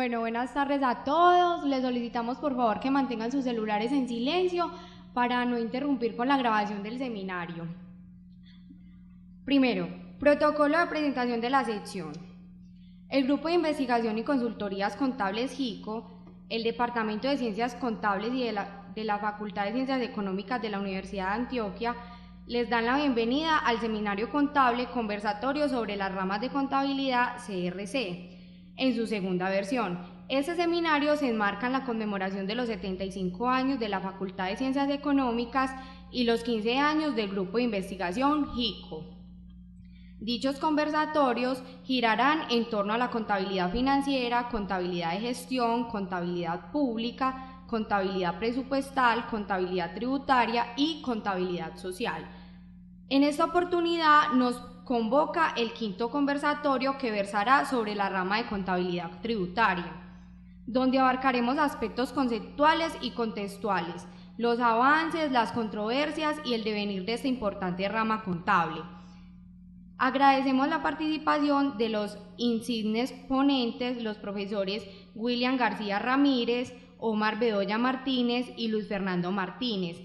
Bueno, buenas tardes a todos. Les solicitamos por favor que mantengan sus celulares en silencio para no interrumpir con la grabación del seminario. Primero, protocolo de presentación de la sección. El Grupo de Investigación y Consultorías Contables GICO, el Departamento de Ciencias Contables y de la Facultad de Ciencias Económicas de la Universidad de Antioquia les dan la bienvenida al Seminario Contable Conversatorio sobre las ramas de contabilidad CRC, en su segunda versión. Este seminario se enmarca en la conmemoración de los 75 años de la Facultad de Ciencias Económicas y los 15 años del Grupo de Investigación GICO. Dichos conversatorios girarán en torno a la contabilidad financiera, contabilidad de gestión, contabilidad pública, contabilidad presupuestal, contabilidad tributaria y contabilidad social. En esta oportunidad nos convoca el quinto conversatorio que versará sobre la rama de contabilidad tributaria, donde abarcaremos aspectos conceptuales y contextuales, los avances, las controversias y el devenir de esta importante rama contable. Agradecemos la participación de los insignes ponentes, los profesores William García Ramírez, Omar Bedoya Martínez y Luis Fernando Martínez,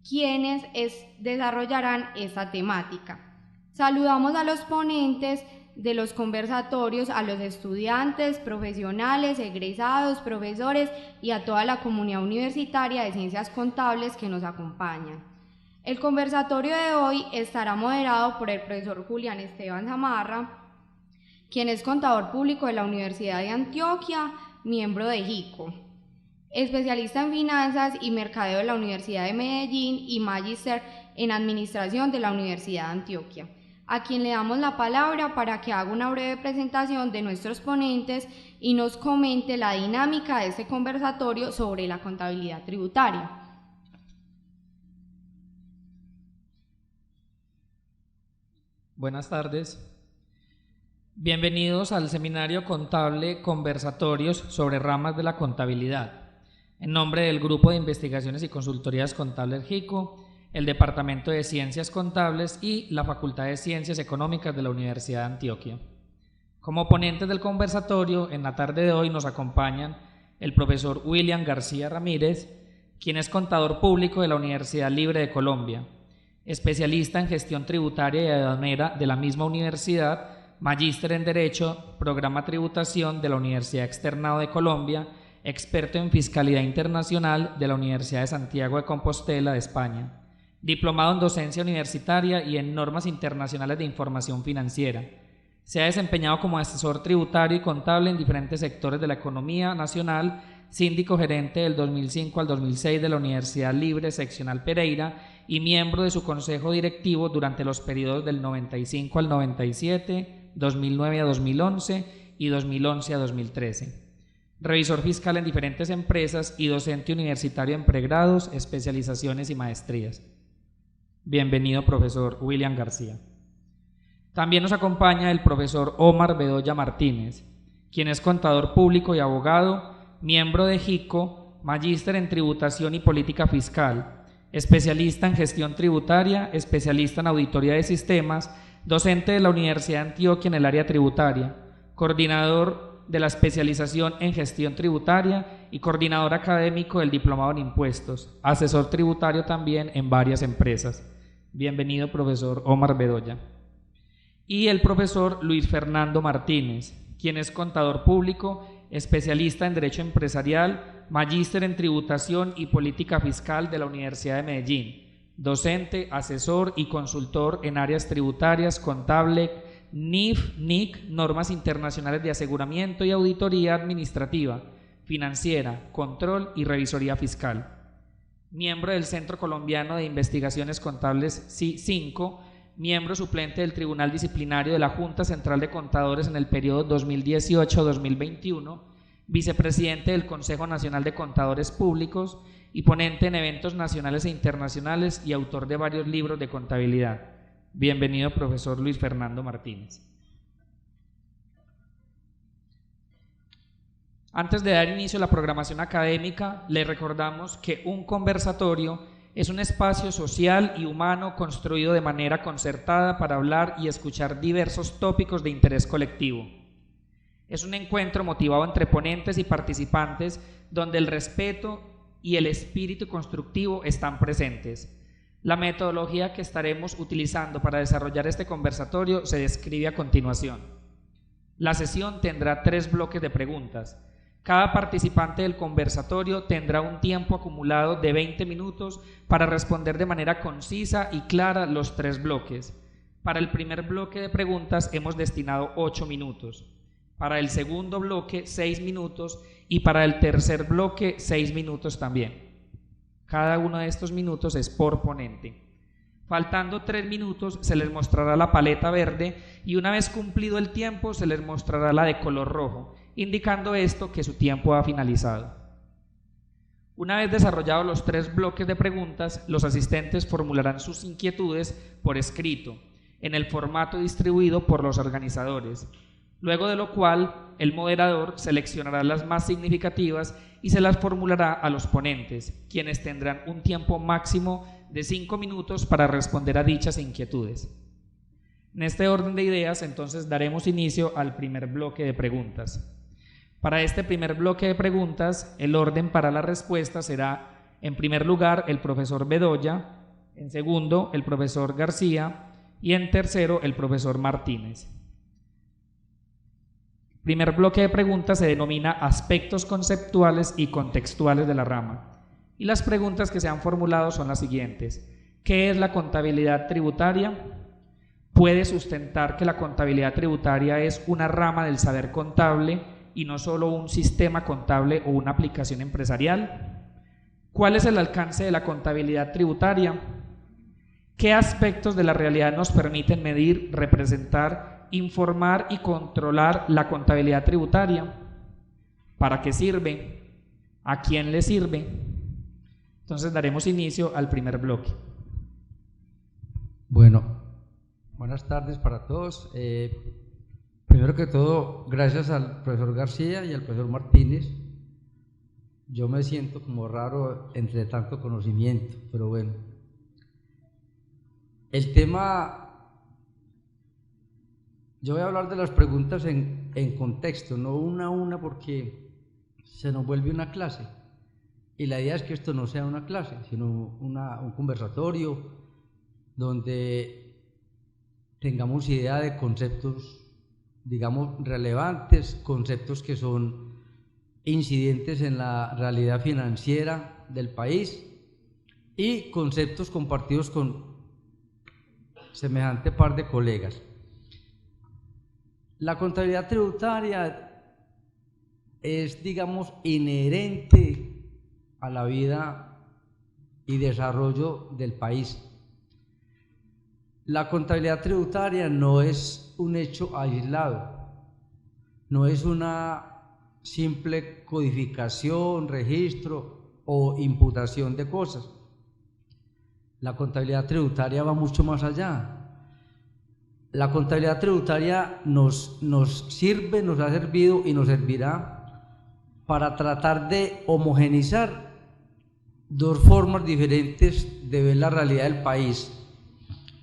quienes desarrollarán esta temática. Saludamos a los ponentes de los conversatorios, a los estudiantes, profesionales, egresados, profesores y a toda la comunidad universitaria de ciencias contables que nos acompañan. El conversatorio de hoy estará moderado por el profesor Julián Esteban Zamarra, quien es contador público de la Universidad de Antioquia, miembro de GICO, especialista en finanzas y mercadeo de la Universidad de Medellín y magíster en administración de la Universidad de Antioquia, a quien le damos la palabra para que haga una breve presentación de nuestros ponentes y nos comente la dinámica de este conversatorio sobre la contabilidad tributaria. Buenas tardes. Bienvenidos al Seminario Contable Conversatorios sobre ramas de la contabilidad. En nombre del Grupo de Investigaciones y Consultorías Contables GICO, el Departamento de Ciencias Contables y la Facultad de Ciencias Económicas de la Universidad de Antioquia. Como ponentes del conversatorio, en la tarde de hoy nos acompañan el profesor William García Ramírez, quien es contador público de la Universidad Libre de Colombia, especialista en gestión tributaria y aduanera de la misma universidad, magíster en Derecho, programa Tributación de la Universidad Externado de Colombia, experto en Fiscalidad Internacional de la Universidad de Santiago de Compostela de España, diplomado en Docencia Universitaria y en Normas Internacionales de Información Financiera. Se ha desempeñado como asesor tributario y contable en diferentes sectores de la economía nacional, síndico gerente del 2005 al 2006 de la Universidad Libre Seccional Pereira y miembro de su consejo directivo durante los periodos del 95 al 97, 2009 a 2011 y 2011 a 2013. Revisor fiscal en diferentes empresas y docente universitario en pregrados, especializaciones y maestrías. Bienvenido, profesor William García. También nos acompaña el profesor Omar Bedoya Martínez, quien es contador público y abogado, miembro de GICO, magíster en tributación y política fiscal, especialista en gestión tributaria, especialista en auditoría de sistemas, docente de la Universidad de Antioquia en el área tributaria, coordinador de la especialización en gestión tributaria y coordinador académico del diplomado en impuestos, asesor tributario también en varias empresas. Bienvenido, profesor Omar Bedoya. Y el profesor Luis Fernando Martínez, quien es contador público, especialista en Derecho Empresarial, magíster en Tributación y Política Fiscal de la Universidad de Medellín, docente, asesor y consultor en áreas tributarias, contable, NIF, NIC, normas internacionales de aseguramiento y auditoría administrativa, financiera, control y revisoría fiscal. Miembro del Centro Colombiano de Investigaciones Contables C5, miembro suplente del Tribunal Disciplinario de la Junta Central de Contadores en el periodo 2018-2021, vicepresidente del Consejo Nacional de Contadores Públicos y ponente en eventos nacionales e internacionales y autor de varios libros de contabilidad. Bienvenido, profesor Luis Fernando Martínez. Antes de dar inicio a la programación académica, le recordamos que un conversatorio es un espacio social y humano construido de manera concertada para hablar y escuchar diversos tópicos de interés colectivo. Es un encuentro motivado entre ponentes y participantes donde el respeto y el espíritu constructivo están presentes. La metodología que estaremos utilizando para desarrollar este conversatorio se describe a continuación. La sesión tendrá 3 bloques de preguntas. Cada participante del conversatorio tendrá un tiempo acumulado de 20 minutos para responder de manera concisa y clara los 3 bloques. Para el primer bloque de preguntas hemos destinado 8 minutos. Para el segundo bloque 6 minutos y para el tercer bloque 6 minutos también. Cada uno de estos minutos es por ponente. Faltando 3 minutos se les mostrará la paleta verde y una vez cumplido el tiempo se les mostrará la de color rojo, indicando esto que su tiempo ha finalizado. Una vez desarrollados los 3 bloques de preguntas, los asistentes formularán sus inquietudes por escrito, en el formato distribuido por los organizadores, luego de lo cual el moderador seleccionará las más significativas y se las formulará a los ponentes, quienes tendrán un tiempo máximo de 5 minutos para responder a dichas inquietudes. En este orden de ideas, entonces, daremos inicio al primer bloque de preguntas. Para este primer bloque de preguntas, el orden para la respuesta será, en primer lugar, el profesor Bedoya, en segundo, el profesor García y en tercero, el profesor Martínez. El primer bloque de preguntas se denomina aspectos conceptuales y contextuales de la rama. Y las preguntas que se han formulado son las siguientes. ¿Qué es la contabilidad tributaria? ¿Puede sustentar que la contabilidad tributaria es una rama del saber contable y no solo un sistema contable o una aplicación empresarial? ¿Cuál es el alcance de la contabilidad tributaria? ¿Qué aspectos de la realidad nos permiten medir, representar, informar y controlar la contabilidad tributaria? ¿Para qué sirve? ¿A quién le sirve? Entonces daremos inicio al primer bloque. Bueno, buenas tardes para todos. Primero que todo, gracias al profesor García y al profesor Martínez. Yo me siento como raro entre tanto conocimiento, pero bueno. El tema, yo voy a hablar de las preguntas en contexto, no una a una porque se nos vuelve una clase. Y la idea es que esto no sea una clase, sino un conversatorio donde tengamos idea de conceptos, digamos, relevantes, conceptos que son incidentes en la realidad financiera del país y conceptos compartidos con semejante par de colegas. La contabilidad tributaria es, digamos, inherente a la vida y desarrollo del país. La contabilidad tributaria no es un hecho aislado, no es una simple codificación, registro o imputación de cosas. La contabilidad tributaria va mucho más allá. La contabilidad tributaria nos sirve, nos ha servido y nos servirá para tratar de homogeneizar 2 formas diferentes de ver la realidad del país.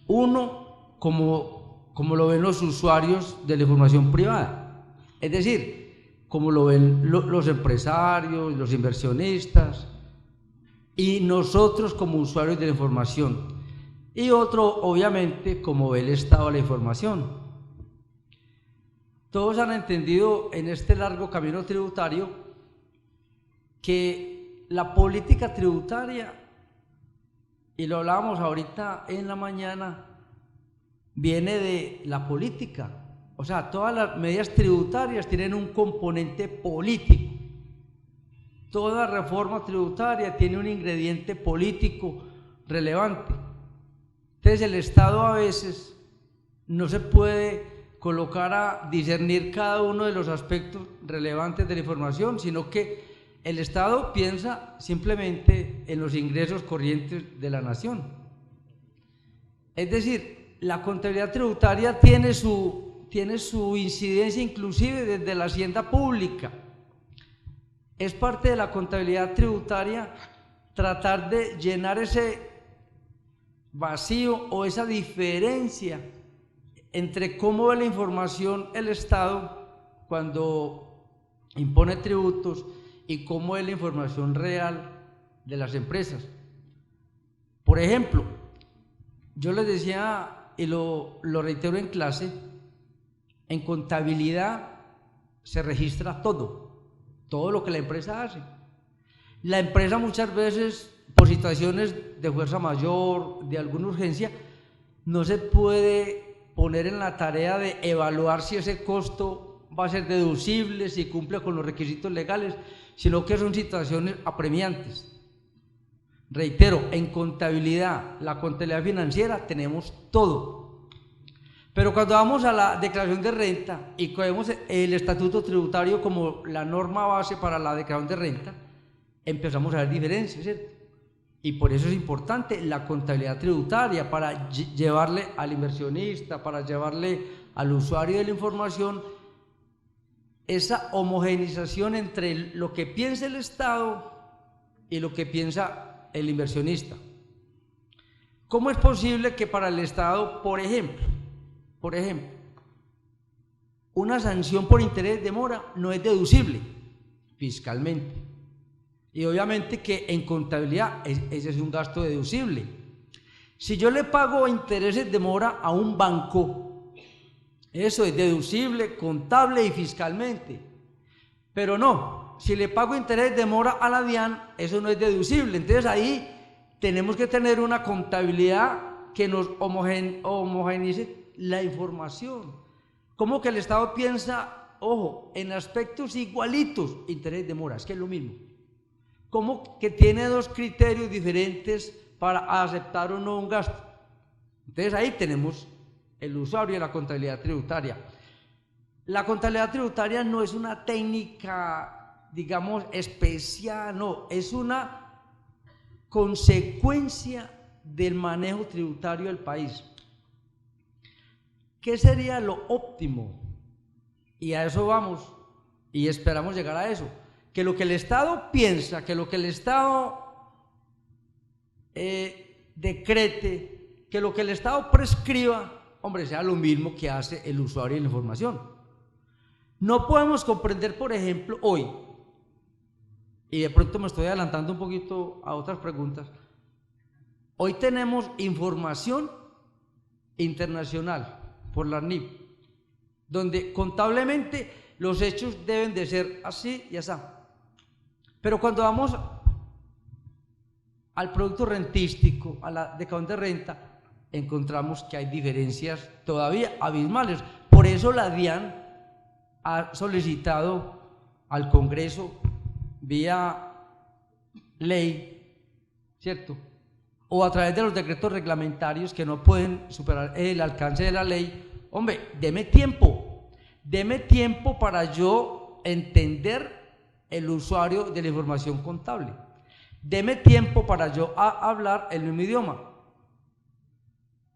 Uno, como lo ven los usuarios de la información privada, es decir, como lo ven los empresarios, los inversionistas y nosotros como usuarios de la información. Y otro, obviamente, como ve el Estado de la información. Todos han entendido en este largo camino tributario que la política tributaria, y lo hablábamos ahorita en la mañana, viene de la política. O sea, todas las medidas tributarias tienen un componente político. Toda reforma tributaria tiene un ingrediente político relevante. Entonces el Estado a veces no se puede colocar a discernir cada uno de los aspectos relevantes de la información, sino que el Estado piensa simplemente en los ingresos corrientes de la nación. Es decir, la contabilidad tributaria tiene su incidencia inclusive desde la hacienda pública. Es parte de la contabilidad tributaria tratar de llenar ese vacío o esa diferencia entre cómo ve la información el Estado cuando impone tributos y cómo es la información real de las empresas. Por ejemplo, yo les decía, y lo reitero en clase, en contabilidad se registra todo lo que la empresa hace. La empresa muchas veces, por situaciones de fuerza mayor, de alguna urgencia, no se puede poner en la tarea de evaluar si ese costo va a ser deducible, si cumple con los requisitos legales, sino que son situaciones apremiantes. Reitero, en contabilidad, la contabilidad financiera, tenemos todo. Pero cuando vamos a la declaración de renta y cogemos el estatuto tributario como la norma base para la declaración de renta, empezamos a ver diferencias, ¿cierto? Y por eso es importante la contabilidad tributaria, para llevarle al inversionista, para llevarle al usuario de la información esa homogeneización entre lo que piensa el Estado y lo que piensa el inversionista. ¿Cómo es posible que para el Estado, por ejemplo, una sanción por interés de mora no es deducible fiscalmente? Y obviamente que en contabilidad ese es un gasto deducible. Si yo le pago intereses de mora a un banco, eso es deducible contable y fiscalmente. Pero no, si le pago interés de mora a la DIAN, eso no es deducible. Entonces ahí tenemos que tener una contabilidad que nos homogeneice la información. ¿Cómo que el Estado piensa, ojo, en aspectos igualitos, interés de mora? Es que es lo mismo. ¿Cómo que tiene dos criterios diferentes para aceptar o no un gasto? Entonces ahí tenemos el usuario de la contabilidad tributaria. La contabilidad tributaria no es una técnica, digamos, especial, no, es una consecuencia del manejo tributario del país. ¿Qué sería lo óptimo? Y a eso vamos, y esperamos llegar a eso. Que lo que el Estado piensa, que lo que el Estado decrete, que lo que el Estado prescriba, hombre, sea lo mismo que hace el usuario de la información. No podemos comprender, por ejemplo, hoy, y de pronto me estoy adelantando un poquito a otras preguntas, hoy tenemos información internacional por la ARNIP, donde contablemente los hechos deben de ser así y así. Pero cuando vamos al producto rentístico, a la declaración de renta, encontramos que hay diferencias todavía abismales. Por eso la DIAN ha solicitado al Congreso vía ley, ¿cierto? O a través de los decretos reglamentarios que no pueden superar el alcance de la ley. Hombre, deme tiempo para yo entender el usuario de la información contable. Deme tiempo para yo hablar el mismo idioma.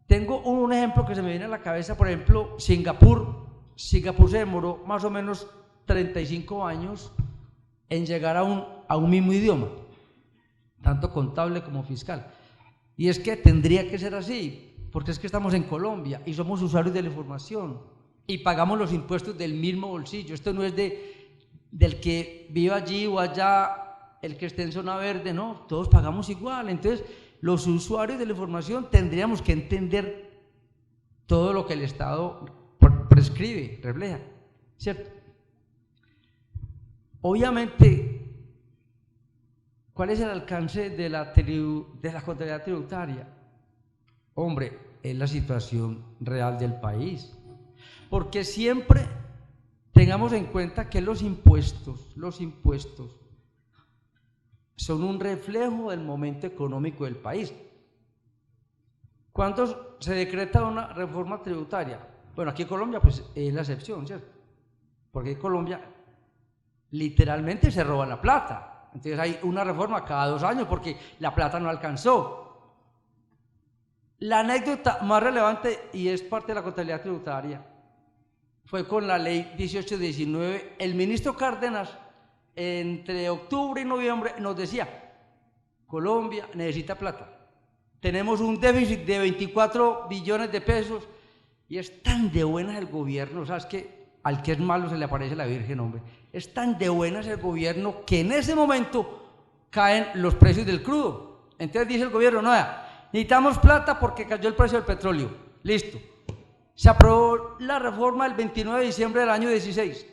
Tengo un ejemplo que se me viene a la cabeza, por ejemplo, Singapur. Singapur se demoró más o menos 35 años en llegar a un mismo idioma, tanto contable como fiscal. Y es que tendría que ser así, porque es que estamos en Colombia y somos usuarios de la información y pagamos los impuestos del mismo bolsillo. Esto no es del que viva allí o allá, el que esté en zona verde, no, todos pagamos igual. Entonces, los usuarios de la información tendríamos que entender todo lo que el Estado prescribe, refleja, ¿cierto? Obviamente, ¿cuál es el alcance de la contabilidad tributaria? Hombre, es la situación real del país, porque siempre tengamos en cuenta que los impuestos son un reflejo del momento económico del país. ¿Cuándo se decreta una reforma tributaria? Bueno, aquí en Colombia pues es la excepción, ¿cierto? Porque en Colombia literalmente se roba la plata. Entonces hay una reforma cada 2 años porque la plata no alcanzó. La anécdota más relevante, y es parte de la contabilidad tributaria, fue con la ley 1819. El ministro Cárdenas, entre octubre y noviembre, nos decía: Colombia necesita plata. Tenemos un déficit de 24 billones de pesos y es tan de buenas el gobierno, ¿sabes qué? al que es malo se le aparece la Virgen, hombre. Es tan de buenas el gobierno que en ese momento caen los precios del crudo. Entonces dice el gobierno, no, necesitamos plata porque cayó el precio del petróleo. Listo. Se aprobó la reforma el 29 de diciembre del año 16.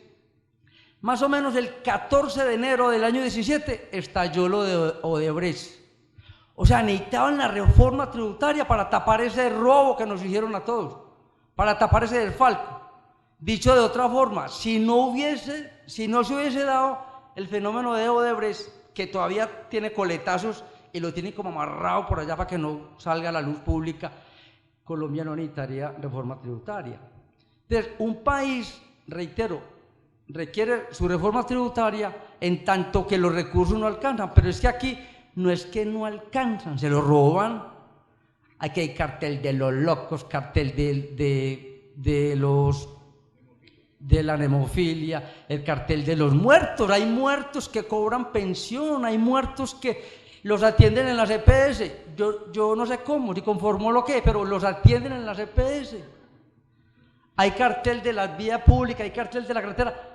Más o menos el 14 de enero del año 17 estalló lo de Odebrecht. O sea, necesitaban la reforma tributaria para tapar ese robo que nos hicieron a todos, para tapar ese desfalco. Dicho de otra forma, si no se hubiese dado el fenómeno de Odebrecht, que todavía tiene coletazos y lo tienen como amarrado por allá para que no salga a la luz pública, Colombia no necesitaría reforma tributaria. Entonces, un país, reitero, requiere su reforma tributaria en tanto que los recursos no alcanzan, pero es que aquí no es que no alcanzan, se lo roban. Aquí hay cartel de los locos, cartel de la nemofilia, el cartel de los muertos. Hay muertos que cobran pensión, hay muertos que los atienden en las EPS. Yo no sé cómo, si conformó lo que, pero los atienden en las EPS. Hay cartel de la vía pública, hay cartel de la carretera.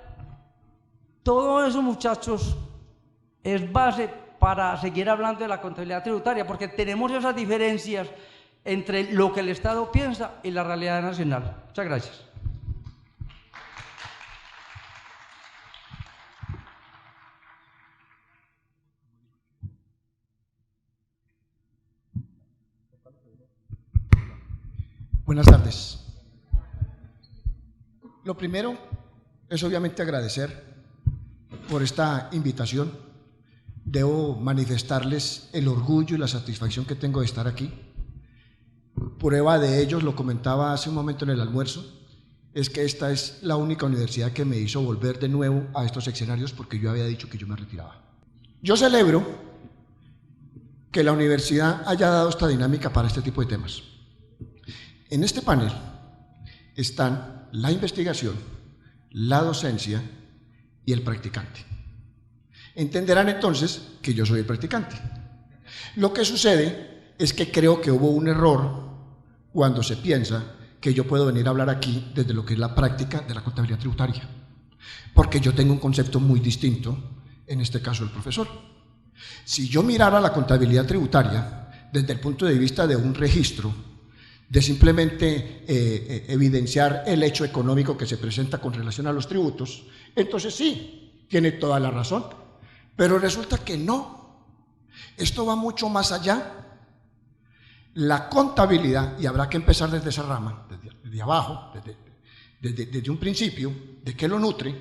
Todo eso, muchachos, es base para seguir hablando de la contabilidad tributaria, porque tenemos esas diferencias entre lo que el Estado piensa y la realidad nacional. Muchas gracias. Buenas tardes. Lo primero es obviamente agradecer por esta invitación. Debo manifestarles el orgullo y la satisfacción que tengo de estar aquí. Prueba de ello, lo comentaba hace un momento en el almuerzo, es que esta es la única universidad que me hizo volver de nuevo a estos escenarios, porque yo había dicho que yo me retiraba. Yo celebro que la universidad haya dado esta dinámica para este tipo de temas. En este panel están la investigación, la docencia y el practicante. Entenderán entonces que yo soy el practicante. Lo que sucede es que creo que hubo un error cuando se piensa que yo puedo venir a hablar aquí desde lo que es la práctica de la contabilidad tributaria, porque yo tengo un concepto muy distinto, en este caso el profesor. Si yo mirara la contabilidad tributaria desde el punto de vista de un registro, de simplemente evidenciar el hecho económico que se presenta con relación a los tributos, entonces sí, tiene toda la razón. Pero resulta que no. Esto va mucho más allá. La contabilidad, y habrá que empezar desde esa rama, desde abajo, desde un principio, de qué lo nutre,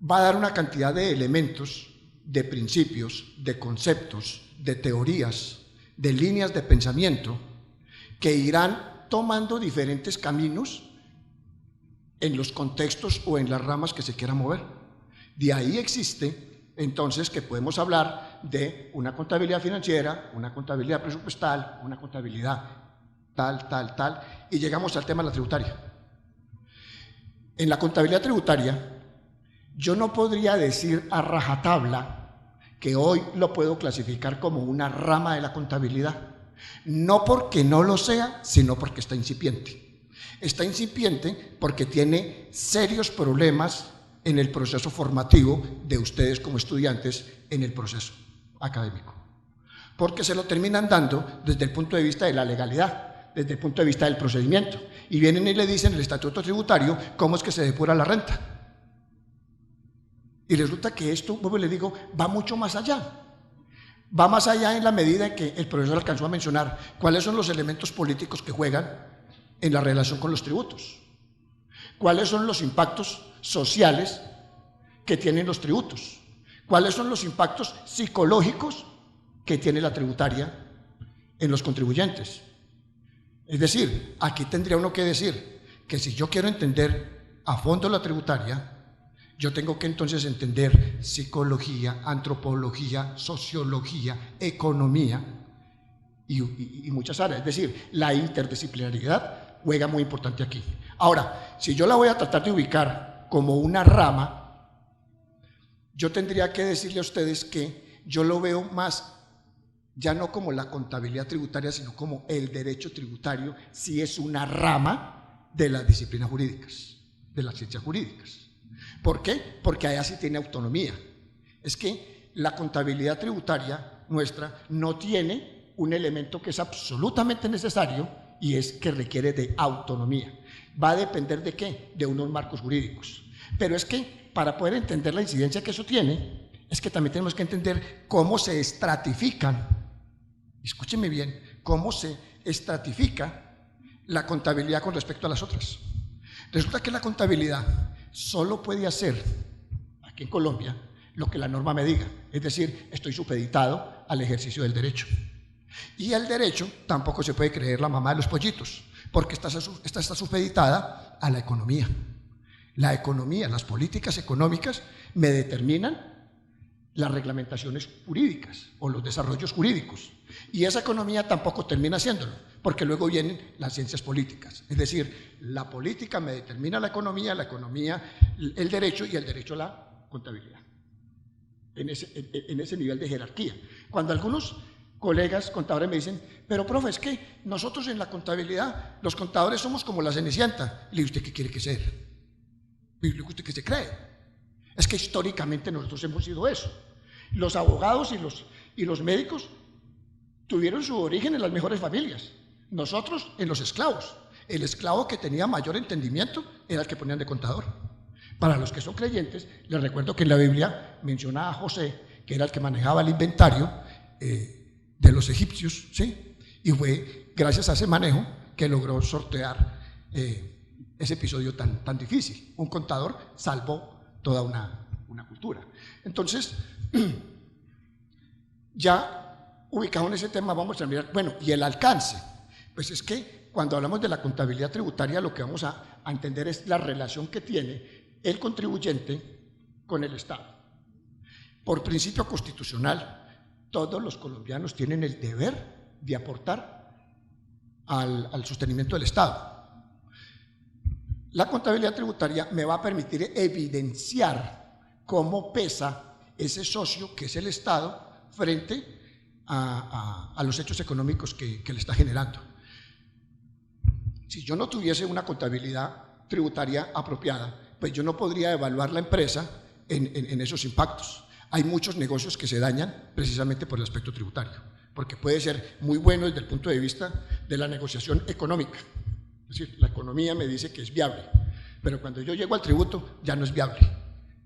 va a dar una cantidad de elementos, de principios, de conceptos, de teorías, de líneas de pensamiento, que irán tomando diferentes caminos en los contextos o en las ramas que se quieran mover. De ahí existe entonces que podemos hablar de una contabilidad financiera, una contabilidad presupuestal, una contabilidad tal, y llegamos al tema de la tributaria. En la contabilidad tributaria, yo no podría decir a rajatabla que hoy lo puedo clasificar como una rama de la contabilidad. No porque no lo sea, sino porque está incipiente. Está incipiente porque tiene serios problemas en el proceso formativo de ustedes como estudiantes en el proceso académico. Porque se lo terminan dando desde el punto de vista de la legalidad, desde el punto de vista del procedimiento. Y vienen y le dicen en el estatuto tributario cómo es que se depura la renta. Y resulta que esto, como les digo, va mucho más allá. Va más allá en la medida en que el profesor alcanzó a mencionar cuáles son los elementos políticos que juegan en la relación con los tributos, cuáles son los impactos sociales que tienen los tributos, cuáles son los impactos psicológicos que tiene la tributaria en los contribuyentes. Es decir, aquí tendría uno que decir que si yo quiero entender a fondo la tributaria, yo tengo que entonces entender psicología, antropología, sociología, economía y muchas áreas. Es decir, la interdisciplinariedad juega muy importante aquí. Ahora, si yo la voy a tratar de ubicar como una rama, yo tendría que decirle a ustedes que yo lo veo más, ya no como la contabilidad tributaria, sino como el derecho tributario, si es una rama de las disciplinas jurídicas. de las ciencias jurídicas. ¿Por qué? Porque allá sí tiene autonomía. Es que la contabilidad tributaria nuestra no tiene un elemento que es absolutamente necesario y es que requiere de autonomía. ¿Va a depender de qué? De unos marcos jurídicos. Pero es que para poder entender la incidencia que eso tiene, es que también tenemos que entender cómo se estratifican, escúchenme bien, cómo se estratifica la contabilidad con respecto a las otras. Resulta que la contabilidad solo puede hacer, aquí en Colombia, lo que la norma me diga, es decir, estoy supeditado al ejercicio del derecho. Y el derecho tampoco se puede creer la mamá de los pollitos, porque esta está supeditada a la economía. La economía, las políticas económicas me determinan las reglamentaciones jurídicas o los desarrollos jurídicos. Y esa economía tampoco termina haciéndolo, porque luego vienen las ciencias políticas. Es decir, la política me determina la economía el derecho y el derecho la contabilidad. En ese nivel de jerarquía. Cuando algunos colegas contadores me dicen, pero profe, es que nosotros en la contabilidad, los contadores somos como la Cenicienta. Le digo, ¿usted qué quiere que sea? Le digo, ¿usted qué se cree? Es que históricamente nosotros hemos sido eso. Los abogados y los médicos tuvieron su origen en las mejores familias. Nosotros en los esclavos. El esclavo que tenía mayor entendimiento era el que ponían de contador. Para los que son creyentes, les recuerdo que en la Biblia menciona a José, que era el que manejaba el inventario de los egipcios, ¿sí? Y fue gracias a ese manejo que logró sortear ese episodio tan difícil. Un contador salvó toda una cultura. Entonces, ya ubicado en ese tema, vamos a mirar, bueno, y el alcance. Pues es que cuando hablamos de la contabilidad tributaria, lo que vamos a entender es la relación que tiene el contribuyente con el Estado. Por principio constitucional, todos los colombianos tienen el deber de aportar al sostenimiento del Estado. La contabilidad tributaria me va a permitir evidenciar cómo pesa ese socio que es el Estado frente a los hechos económicos que le está generando. Si yo no tuviese una contabilidad tributaria apropiada, pues yo no podría evaluar la empresa en esos impactos. Hay muchos negocios que se dañan precisamente por el aspecto tributario, porque puede ser muy bueno desde el punto de vista de la negociación económica. Es decir, la economía me dice que es viable, pero cuando yo llego al tributo ya no es viable.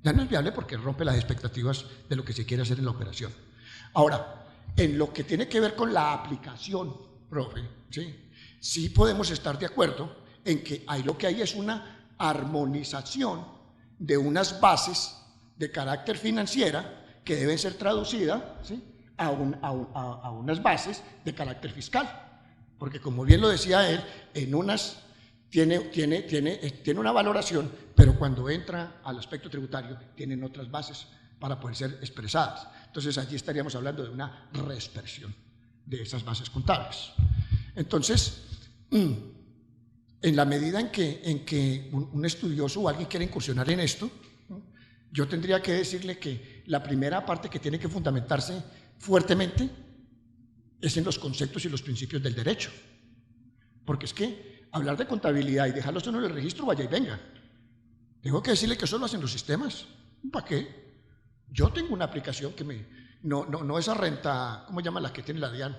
Ya no es viable porque rompe las expectativas de lo que se quiere hacer en la operación. Ahora, en lo que tiene que ver con la aplicación, profe, sí podemos estar de acuerdo en que lo que hay es una armonización de unas bases de carácter financiera que deben ser traducidas, ¿sí?, a unas bases de carácter fiscal. Porque como bien lo decía él, en unas tiene una valoración, pero cuando entra al aspecto tributario tienen otras bases para poder ser expresadas. Entonces allí estaríamos hablando de una reexpresión de esas bases contables. Entonces, en la medida en que un estudioso o alguien quiere incursionar en esto, yo tendría que decirle que la primera parte que tiene que fundamentarse fuertemente es en los conceptos y los principios del derecho. Porque es que hablar de contabilidad y dejarlo en el registro, vaya y venga. Tengo que decirle que eso lo hacen los sistemas. ¿Para qué? Yo tengo una aplicación que no esa renta, ¿cómo llama la que tiene la DIAN?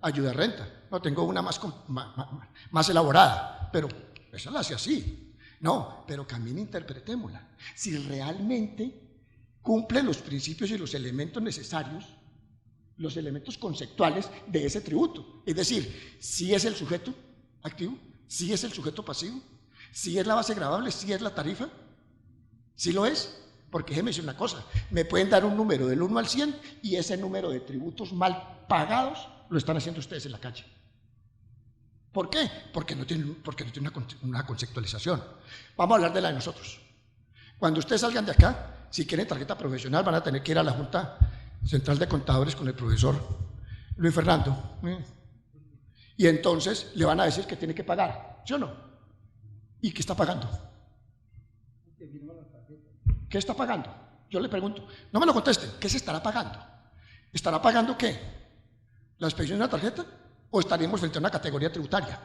Ayuda a renta. No, tengo una más elaborada, pero esa la hace así. No, pero también interpretémosla. Si realmente cumple los principios y los elementos necesarios, los elementos conceptuales de ese tributo. Es decir, si es el sujeto activo, si es el sujeto pasivo, si es la base gravable, si es la tarifa, si lo es. Porque déjeme decir una cosa, me pueden dar un número del 1 al 100 y ese número de tributos mal pagados lo están haciendo ustedes en la calle. ¿Por qué? Porque no tiene una conceptualización. Vamos a hablar de la de nosotros. Cuando ustedes salgan de acá, si quieren tarjeta profesional, van a tener que ir a la Junta Central de Contadores con el profesor Luis Fernando. Y entonces le van a decir que tiene que pagar, ¿sí o no? ¿Y qué está pagando? ¿Qué está pagando? Yo le pregunto, no me lo contesten, ¿qué se estará pagando? ¿Estará pagando qué? ¿La expedición de una tarjeta? ¿O estaremos frente a una categoría tributaria?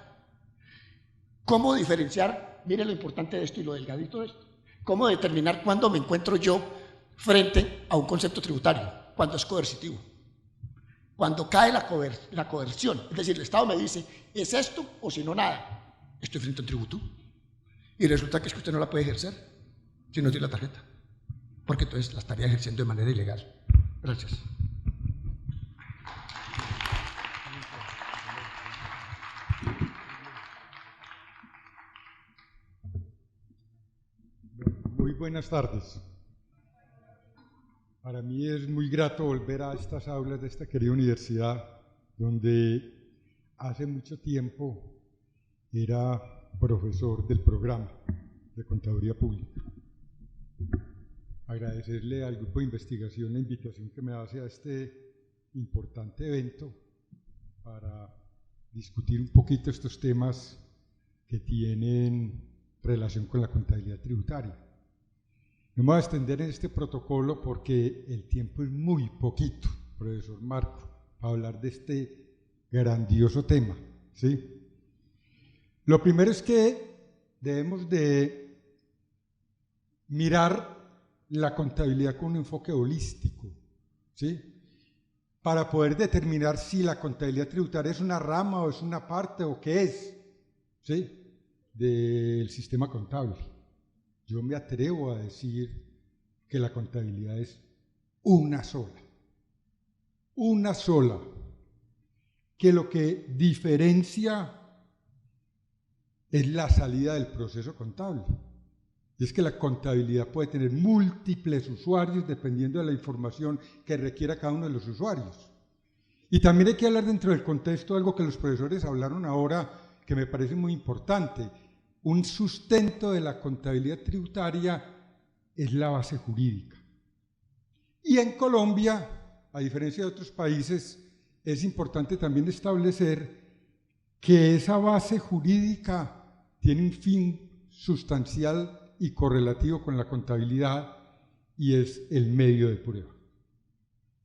¿Cómo diferenciar? Mire lo importante de esto y lo delgadito de esto. ¿Cómo determinar cuándo me encuentro yo frente a un concepto tributario? Cuando es coercitivo. Cuando cae la coerción. Es decir, el Estado me dice, ¿es esto o si no nada? Estoy frente a un tributo. Y resulta que es que usted no la puede ejercer si no tiene la tarjeta. Porque entonces la estaría ejerciendo de manera ilegal. Gracias. Muy buenas tardes. Para mí es muy grato volver a estas aulas de esta querida universidad, donde hace mucho tiempo era profesor del programa de Contaduría Pública. Agradecerle al grupo de investigación la invitación que me hace a este importante evento para discutir un poquito estos temas que tienen relación con la contabilidad tributaria. No me voy a extender en este protocolo porque el tiempo es muy poquito, profesor Marco, para hablar de este grandioso tema, ¿sí? Lo primero es que debemos de mirar la contabilidad con un enfoque holístico, ¿sí? Para poder determinar si la contabilidad tributaria es una rama o es una parte o qué es, ¿sí?, del sistema contable. Yo me atrevo a decir que la contabilidad es una sola, que lo que diferencia es la salida del proceso contable. Y es que la contabilidad puede tener múltiples usuarios dependiendo de la información que requiera cada uno de los usuarios. Y también hay que hablar dentro del contexto de algo que los profesores hablaron ahora que me parece muy importante. Un sustento de la contabilidad tributaria es la base jurídica. Y en Colombia, a diferencia de otros países, es importante también establecer que esa base jurídica tiene un fin sustancial y correlativo con la contabilidad y es el medio de prueba.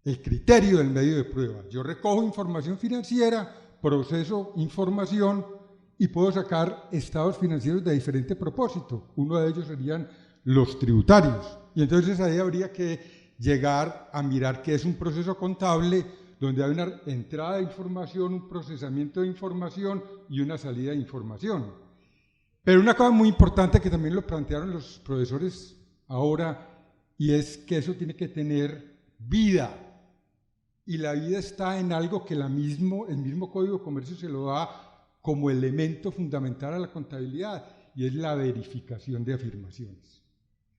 El criterio del medio de prueba. Yo recojo información financiera, proceso información y puedo sacar estados financieros de diferente propósito. Uno de ellos serían los tributarios. Y entonces ahí habría que llegar a mirar qué es un proceso contable donde hay una entrada de información, un procesamiento de información y una salida de información. Pero una cosa muy importante que también lo plantearon los profesores ahora, y es que eso tiene que tener vida. Y la vida está en algo que el mismo Código de Comercio se lo da como elemento fundamental a la contabilidad, y es la verificación de afirmaciones.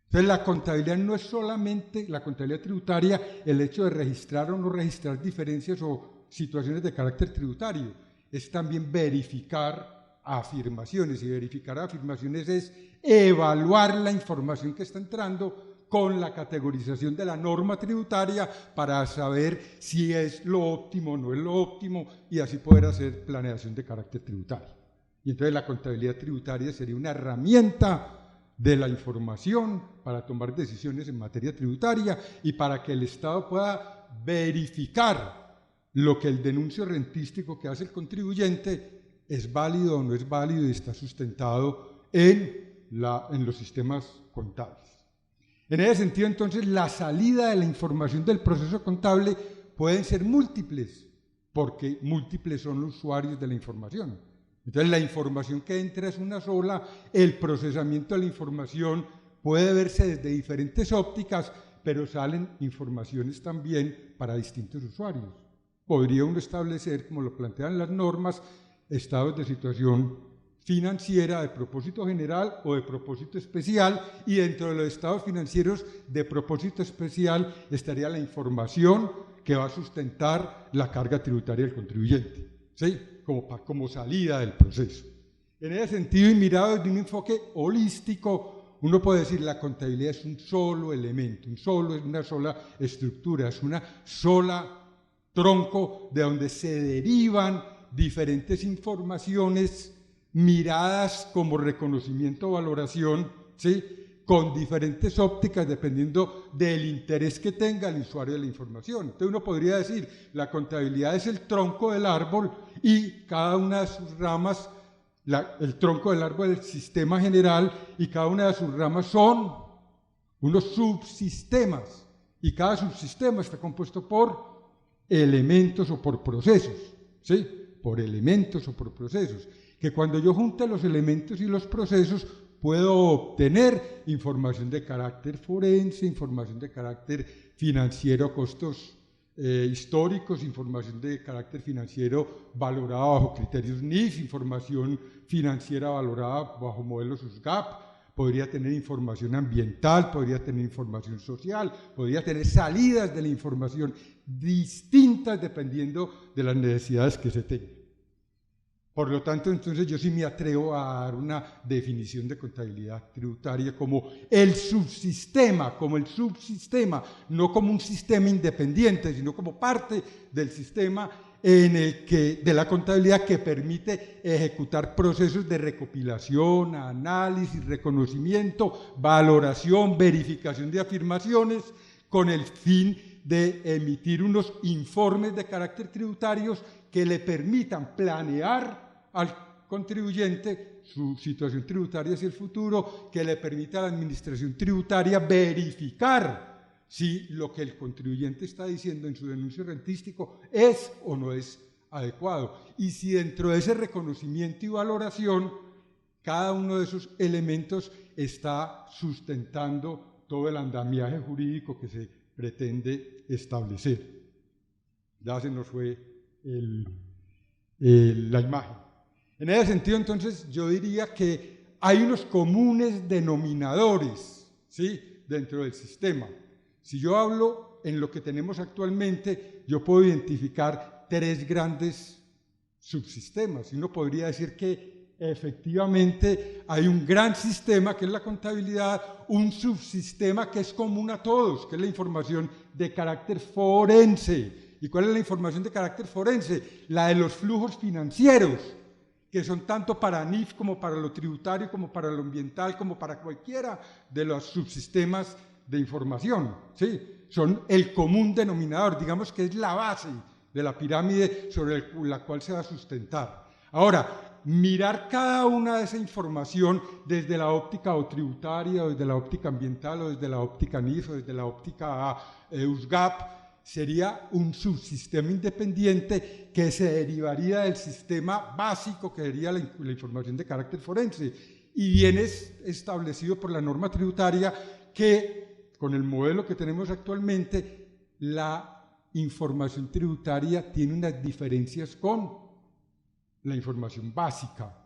Entonces la contabilidad no es solamente, la contabilidad tributaria, el hecho de registrar o no registrar diferencias o situaciones de carácter tributario, es también verificar afirmaciones, y verificar afirmaciones es evaluar la información que está entrando con la categorización de la norma tributaria para saber si es lo óptimo o no es lo óptimo y así poder hacer planeación de carácter tributario. Y entonces la contabilidad tributaria sería una herramienta de la información para tomar decisiones en materia tributaria y para que el Estado pueda verificar lo que el denuncio rentístico que hace el contribuyente es válido o no es válido y está sustentado en los sistemas contables. En ese sentido, entonces, la salida de la información del proceso contable pueden ser múltiples, porque múltiples son los usuarios de la información. Entonces, la información que entra es una sola, el procesamiento de la información puede verse desde diferentes ópticas, pero salen informaciones también para distintos usuarios. Podría uno establecer, como lo plantean las normas, estados de situación financiera de propósito general o de propósito especial, y dentro de los estados financieros de propósito especial estaría la información que va a sustentar la carga tributaria del contribuyente, ¿sí?, como salida del proceso. En ese sentido, y mirado desde un enfoque holístico, uno puede decir la contabilidad es un solo elemento, es una sola estructura, es una sola tronco de donde se derivan diferentes informaciones miradas como reconocimiento o valoración, ¿sí?, con diferentes ópticas dependiendo del interés que tenga el usuario de la información. Entonces uno podría decir, la contabilidad es el tronco del árbol y cada una de sus ramas el tronco del árbol del sistema general, y cada una de sus ramas son unos subsistemas, y cada subsistema está compuesto por elementos o por procesos, ¿sí? Por elementos o por procesos, que cuando yo junte los elementos y los procesos puedo obtener información de carácter forense, información de carácter financiero, costos históricos, información de carácter financiero valorada bajo criterios NIF, información financiera valorada bajo modelos USGAP, podría tener información ambiental, podría tener información social, podría tener salidas de la información distintas dependiendo de las necesidades que se tengan. Por lo tanto, entonces yo sí me atrevo a dar una definición de contabilidad tributaria como el subsistema, no como un sistema independiente, sino como parte del sistema de la contabilidad que permite ejecutar procesos de recopilación, análisis, reconocimiento, valoración, verificación de afirmaciones, con el fin de emitir unos informes de carácter tributarios que le permitan planear al contribuyente su situación tributaria hacia el futuro, que le permita a la administración tributaria verificar si lo que el contribuyente está diciendo en su denuncio rentístico es o no es adecuado, y si dentro de ese reconocimiento y valoración cada uno de esos elementos está sustentando todo el andamiaje jurídico que se pretende establecer. Ya se nos fue la imagen. En ese sentido, entonces, yo diría que hay unos comunes denominadores, ¿sí?, dentro del sistema. Si yo hablo en lo que tenemos actualmente, yo puedo identificar 3 grandes subsistemas, y uno podría decir que efectivamente hay un gran sistema que es la contabilidad, un subsistema que es común a todos, que es la información de carácter forense. ¿Y cuál es la información de carácter forense? La de los flujos financieros, que son tanto para NIF como para lo tributario, como para lo ambiental, como para cualquiera de los subsistemas de información, ¿sí? Son el común denominador, digamos que es la base de la pirámide sobre la cual se va a sustentar. Ahora, mirar cada una de esa información desde la óptica o tributaria, o desde la óptica ambiental, o desde la óptica NIF, o desde la óptica USGAP, sería un subsistema independiente que se derivaría del sistema básico, que sería la información de carácter forense, y viene establecido por la norma tributaria que, con el modelo que tenemos actualmente, la información tributaria tiene unas diferencias con la información básica,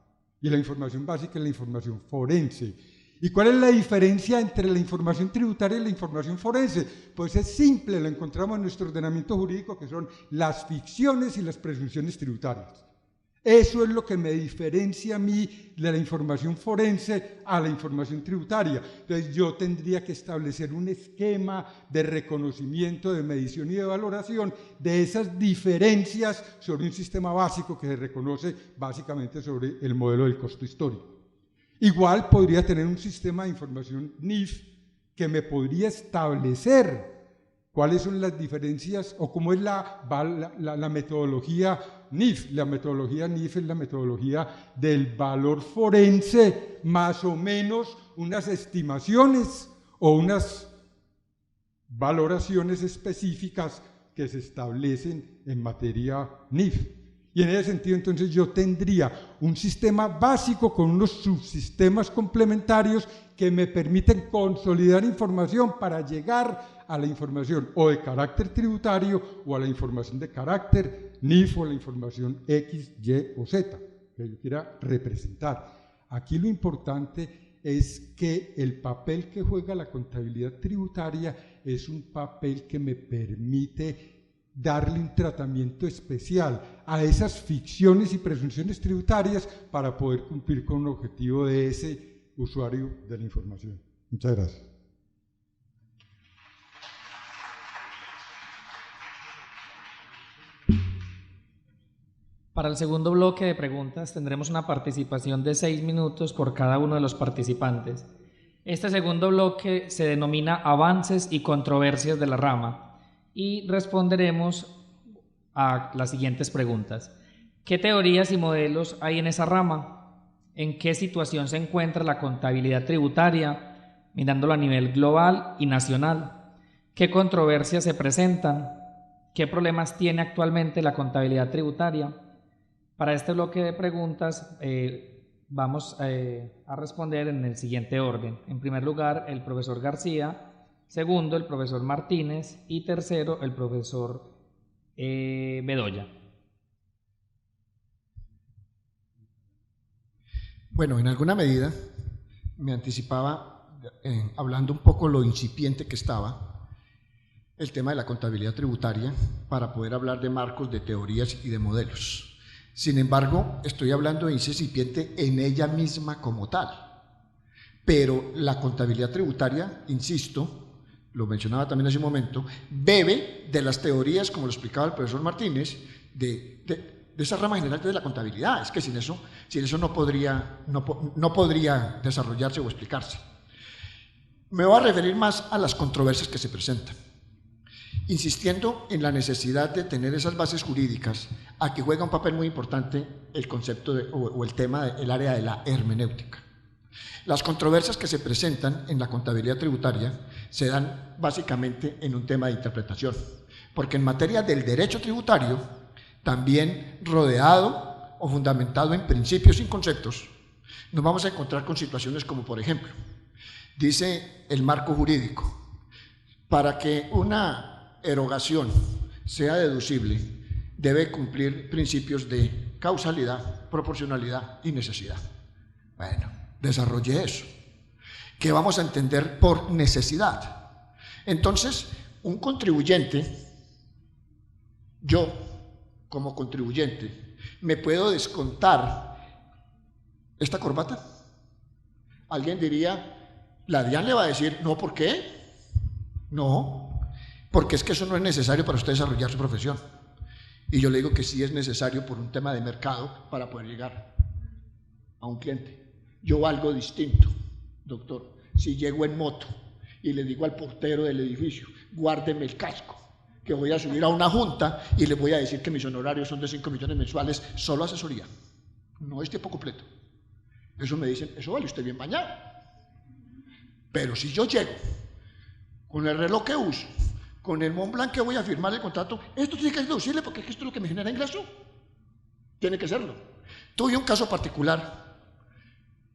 y la información básica es la información forense. ¿Y cuál es la diferencia entre la información tributaria y la información forense? Pues es simple, lo encontramos en nuestro ordenamiento jurídico, que son las ficciones y las presunciones tributarias. Eso es lo que me diferencia a mí de la información forense a la información tributaria. Entonces yo tendría que establecer un esquema de reconocimiento, de medición y de valoración de esas diferencias sobre un sistema básico que se reconoce básicamente sobre el modelo del costo histórico. Igual podría tener un sistema de información NIF que me podría establecer cuáles son las diferencias o cómo es la metodología NIF. La metodología NIF es la metodología del valor forense más o menos unas estimaciones o unas valoraciones específicas que se establecen en materia NIF. Y en ese sentido, entonces, yo tendría un sistema básico con unos subsistemas complementarios que me permiten consolidar información para llegar a la información o de carácter tributario o a la información de carácter NIF o la información X, Y o Z que yo quiera representar. Aquí lo importante es que el papel que juega la contabilidad tributaria es un papel que me permite darle un tratamiento especial a esas ficciones y presunciones tributarias para poder cumplir con un objetivo de ese usuario de la información. Muchas gracias. Para el segundo bloque de preguntas tendremos una participación de 6 minutos por cada uno de los participantes. Este segundo bloque se denomina Avances y controversias de la rama y responderemos a las siguientes preguntas. ¿Qué teorías y modelos hay en esa rama? en qué situación se encuentra la contabilidad tributaria, mirándolo a nivel global y nacional, qué controversias se presentan, qué problemas tiene actualmente la contabilidad tributaria. Para este bloque de preguntas vamos a responder en el siguiente orden. En primer lugar, el profesor García, segundo, el profesor Martínez y tercero, el profesor Bedoya. Bueno, en alguna medida me anticipaba, hablando un poco lo incipiente que estaba, el tema de la contabilidad tributaria para poder hablar de marcos, de teorías y de modelos. Sin embargo, estoy hablando de incipiente en ella misma como tal. Pero la contabilidad tributaria, insisto, lo mencionaba también hace un momento, bebe de las teorías, como lo explicaba el profesor Martínez, de esa rama general de la contabilidad. Es que sin eso no podría desarrollarse o explicarse. Me voy a referir más a las controversias que se presentan, insistiendo en la necesidad de tener esas bases jurídicas, a que juega un papel muy importante el concepto o el tema del área de la hermenéutica. Las controversias que se presentan en la contabilidad tributaria se dan básicamente en un tema de interpretación, porque en materia del derecho tributario, también rodeado o fundamentado en principios y conceptos, nos vamos a encontrar con situaciones como, por ejemplo, dice el marco jurídico, para que una erogación sea deducible, debe cumplir principios de causalidad, proporcionalidad y necesidad. Bueno, desarrollé eso. ¿Qué vamos a entender por necesidad? Entonces, un contribuyente, yo como contribuyente, ¿me puedo descontar esta corbata? Alguien diría, la DIAN le va a decir, no, ¿por qué? No, porque es que eso no es necesario para usted desarrollar su profesión. Y yo le digo que sí es necesario por un tema de mercado para poder llegar a un cliente. Yo valgo distinto, doctor, si llego en moto y le digo al portero del edificio, guárdeme el casco, que voy a subir a una junta y le voy a decir que mis honorarios son de 5 millones mensuales, solo asesoría, no es tiempo completo. Eso me dicen, eso vale usted bien bañado. Pero si yo llego con el reloj que uso, con el Mont Blanc que voy a firmar el contrato, esto tiene que deducirle porque esto es lo que me genera ingreso. Tiene que serlo. Tuve un caso particular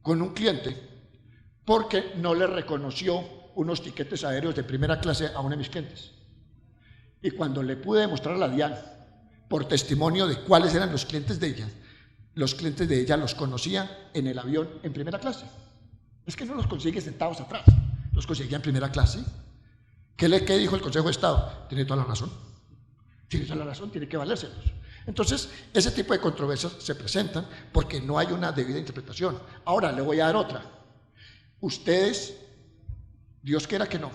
con un cliente porque no le reconoció unos tiquetes aéreos de primera clase a uno de mis clientes. Y cuando le pude demostrar a la DIAN, por testimonio de cuáles eran los clientes de ella los conocía en el avión en primera clase. Es que no los consigue sentados atrás, los conseguía en primera clase. ¿Qué dijo el Consejo de Estado? Tiene toda la razón. Tiene toda la razón, tiene que valérselos. Entonces, ese tipo de controversias se presentan porque no hay una debida interpretación. Ahora, le voy a dar otra. Ustedes, Dios quiera que no,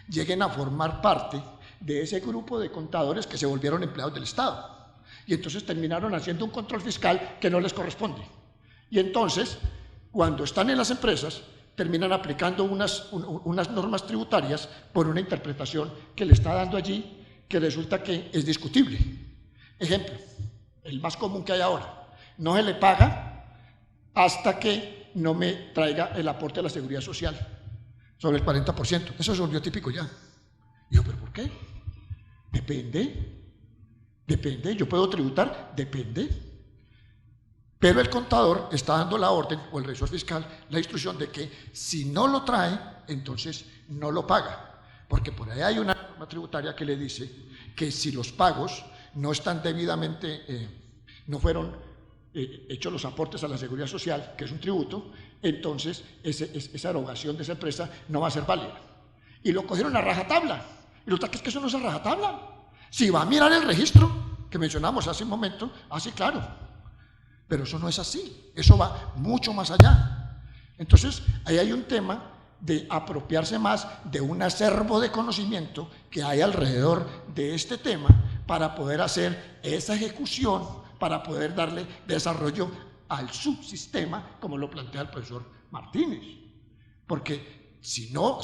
lleguen a formar parte de ese grupo de contadores que se volvieron empleados del Estado. Y entonces terminaron haciendo un control fiscal que no les corresponde. Y entonces, cuando están en las empresas, terminan aplicando unas normas tributarias por una interpretación que le está dando allí, que resulta que es discutible. Ejemplo, el más común que hay ahora, no se le paga hasta que no me traiga el aporte de la seguridad social, sobre el 40%. Eso se volvió típico ya. Y yo, ¿pero por qué? Depende, yo puedo tributar, depende. Pero el contador está dando la orden, o el revisor fiscal, la instrucción de que si no lo trae, entonces no lo paga. Porque por ahí hay una norma tributaria que le dice que si los pagos no están debidamente, no fueron hechos los aportes a la seguridad social, que es un tributo, entonces esa erogación de esa empresa no va a ser válida. Y lo cogieron a rajatabla. Y resulta que es que eso no es a rajatabla. Si va a mirar el registro que mencionamos hace un momento, sí, claro. Pero eso no es así, eso va mucho más allá. Entonces, ahí hay un tema de apropiarse más de un acervo de conocimiento que hay alrededor de este tema para poder hacer esa ejecución, para poder darle desarrollo al subsistema, como lo plantea el profesor Martínez. Porque si no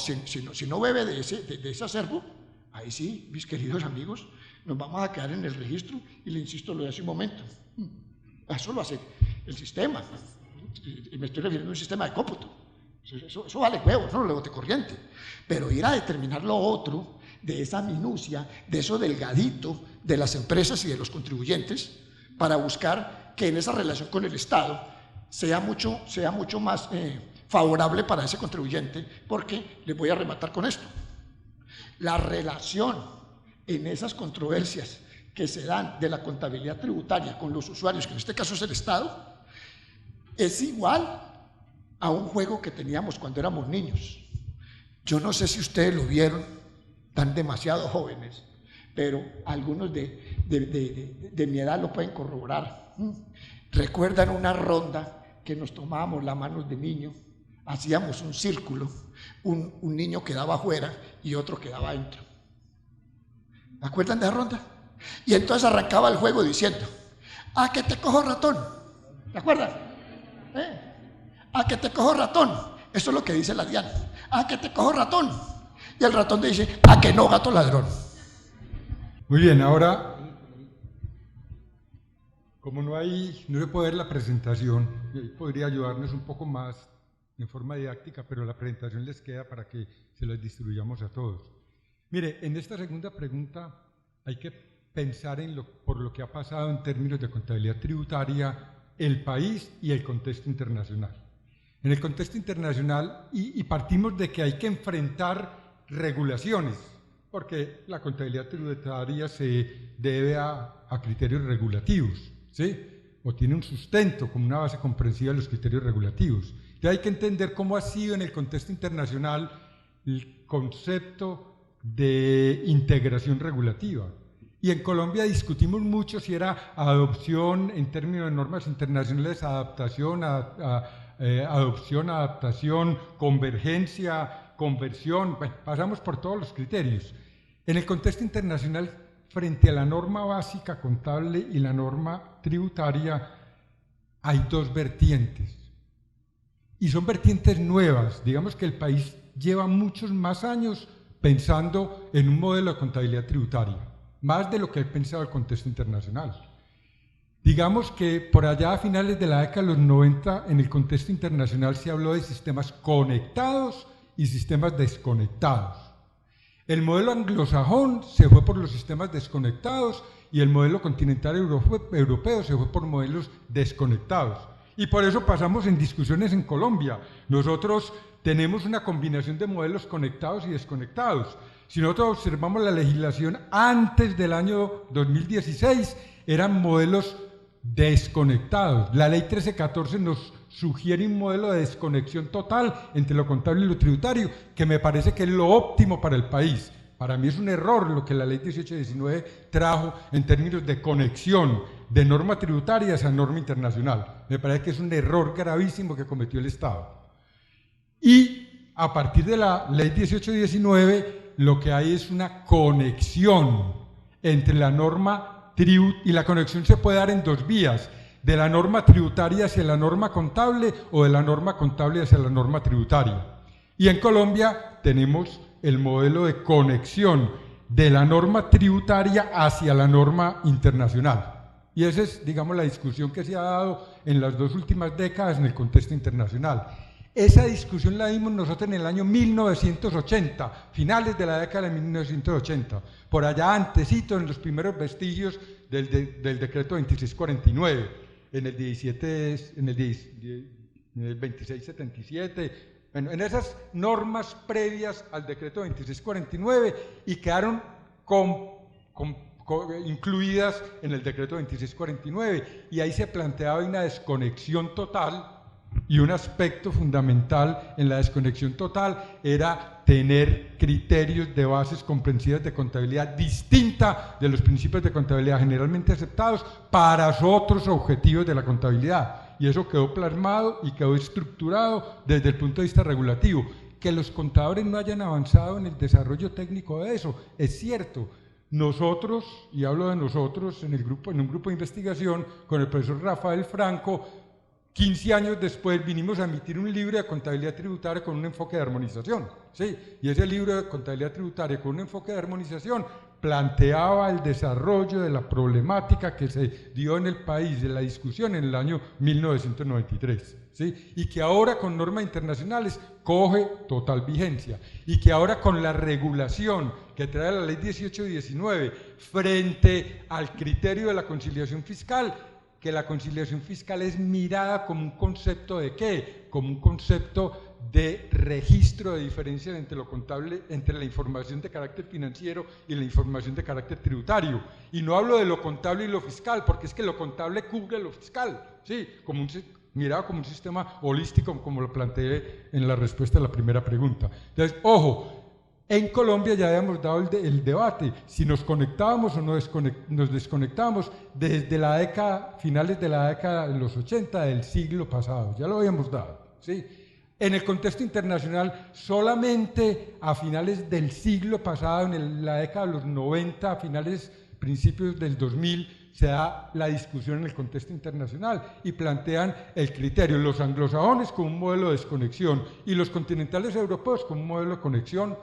bebe de ese acervo, ahí sí, mis queridos amigos, nos vamos a quedar en el registro, y le insisto lo de hace un momento. Eso lo hace el sistema. y me estoy refiriendo a un sistema de cómputo. Eso vale huevo, eso no le bote corriente. Pero ir a determinar lo otro, de esa minucia, de eso delgadito de las empresas y de los contribuyentes, para buscar que en esa relación con el Estado sea mucho más favorable para ese contribuyente, porque les voy a rematar con esto. La relación en esas controversias que se dan de la contabilidad tributaria con los usuarios, que en este caso es el Estado, es igual a un juego que teníamos cuando éramos niños. Yo no sé si ustedes lo vieron, están demasiado jóvenes, pero algunos de mi edad lo pueden corroborar. ¿Recuerdan una ronda que nos tomábamos las manos de niño? Hacíamos un círculo, un niño quedaba afuera y otro quedaba adentro. ¿Me acuerdan de esa ronda? Y entonces arrancaba el juego diciendo: ¡ah, que te cojo ratón! ¿Te acuerdan? ¡Ah, que te cojo ratón! Eso es lo que dice la Diana. ¡Ah, que te cojo ratón! Y el ratón dice: ¡ah, que no, gato ladrón! Muy bien, ahora, como no se puede ver la presentación, podría ayudarnos un poco más en forma didáctica, pero la presentación les queda para que se las distribuyamos a todos. Mire, en esta segunda pregunta hay que pensar por lo que ha pasado en términos de contabilidad tributaria, el país y el contexto internacional. En el contexto internacional, y partimos de que hay que enfrentar regulaciones, porque la contabilidad tributaria se debe a criterios regulativos, ¿sí? O tiene un sustento como una base comprensiva de los criterios regulativos. Y hay que entender cómo ha sido en el contexto internacional el concepto de integración regulativa. Y en Colombia discutimos mucho si era adopción en términos de normas internacionales, adaptación, adopción, adaptación, convergencia, conversión, bueno, pasamos por todos los criterios. En el contexto internacional, frente a la norma básica contable y la norma tributaria, hay dos vertientes. Y son vertientes nuevas. Digamos que el país lleva muchos más años pensando en un modelo de contabilidad tributaria, más de lo que ha pensado el contexto internacional. Digamos que por allá a finales de la década de los 90, en el contexto internacional se habló de sistemas conectados y sistemas desconectados. El modelo anglosajón se fue por los sistemas desconectados y el modelo continental europeo se fue por modelos desconectados. Y por eso pasamos en discusiones en Colombia. Nosotros tenemos una combinación de modelos conectados y desconectados. Si nosotros observamos la legislación antes del año 2016, eran modelos desconectados. La ley 1314 nos sugiere un modelo de desconexión total entre lo contable y lo tributario, que me parece que es lo óptimo para el país. Para mí es un error lo que la ley 1819 trajo en términos de conexión de norma tributaria a esa norma internacional. Me parece que es un error gravísimo que cometió el Estado. Y a partir de la ley 1819, lo que hay es una conexión entre la norma tributaria, y la conexión se puede dar en dos vías: de la norma tributaria hacia la norma contable o de la norma contable hacia la norma tributaria. Y en Colombia tenemos el modelo de conexión de la norma tributaria hacia la norma internacional. Y esa es, digamos, la discusión que se ha dado en las dos últimas décadas en el contexto internacional. Esa discusión la dimos nosotros en el año 1980, finales de la década de 1980, por allá antesito, en los primeros vestigios del decreto 2649, en el 2677, bueno, en esas normas previas al decreto 2649, y quedaron incluidas en el decreto 2649, y ahí se planteaba una desconexión total, y un aspecto fundamental en la desconexión total era tener criterios de bases comprensivas de contabilidad distinta de los principios de contabilidad generalmente aceptados para otros objetivos de la contabilidad. Y eso quedó plasmado y quedó estructurado desde el punto de vista regulativo. Que los contadores no hayan avanzado en el desarrollo técnico de eso, es cierto. Nosotros, y hablo de nosotros en un grupo de investigación con el profesor Rafael Franco, 15 años después vinimos a emitir un libro de contabilidad tributaria con un enfoque de armonización, ¿sí? Y ese libro de contabilidad tributaria con un enfoque de armonización planteaba el desarrollo de la problemática que se dio en el país, de la discusión en el año 1993, ¿sí? Y que ahora con normas internacionales coge total vigencia, y que ahora con la regulación que trae la ley 1819 frente al criterio de la conciliación fiscal, que la conciliación fiscal es mirada como un concepto de ¿qué? Como un concepto de registro de diferencias entre lo contable, entre la información de carácter financiero y la información de carácter tributario. Y no hablo de lo contable y lo fiscal, porque es que lo contable cubre lo fiscal, ¿sí? Mirado como un sistema holístico, como lo planteé en la respuesta a la primera pregunta. Entonces, ojo, en Colombia ya habíamos dado el debate, si nos conectábamos o nos desconectábamos desde la década, finales de la década de los 80 del siglo pasado, ya lo habíamos dado, ¿sí? En el contexto internacional, solamente a finales del siglo pasado, en la década de los 90, a finales, principios del 2000, se da la discusión en el contexto internacional y plantean el criterio, los anglosajones como un modelo de desconexión y los continentales europeos como un modelo de conexión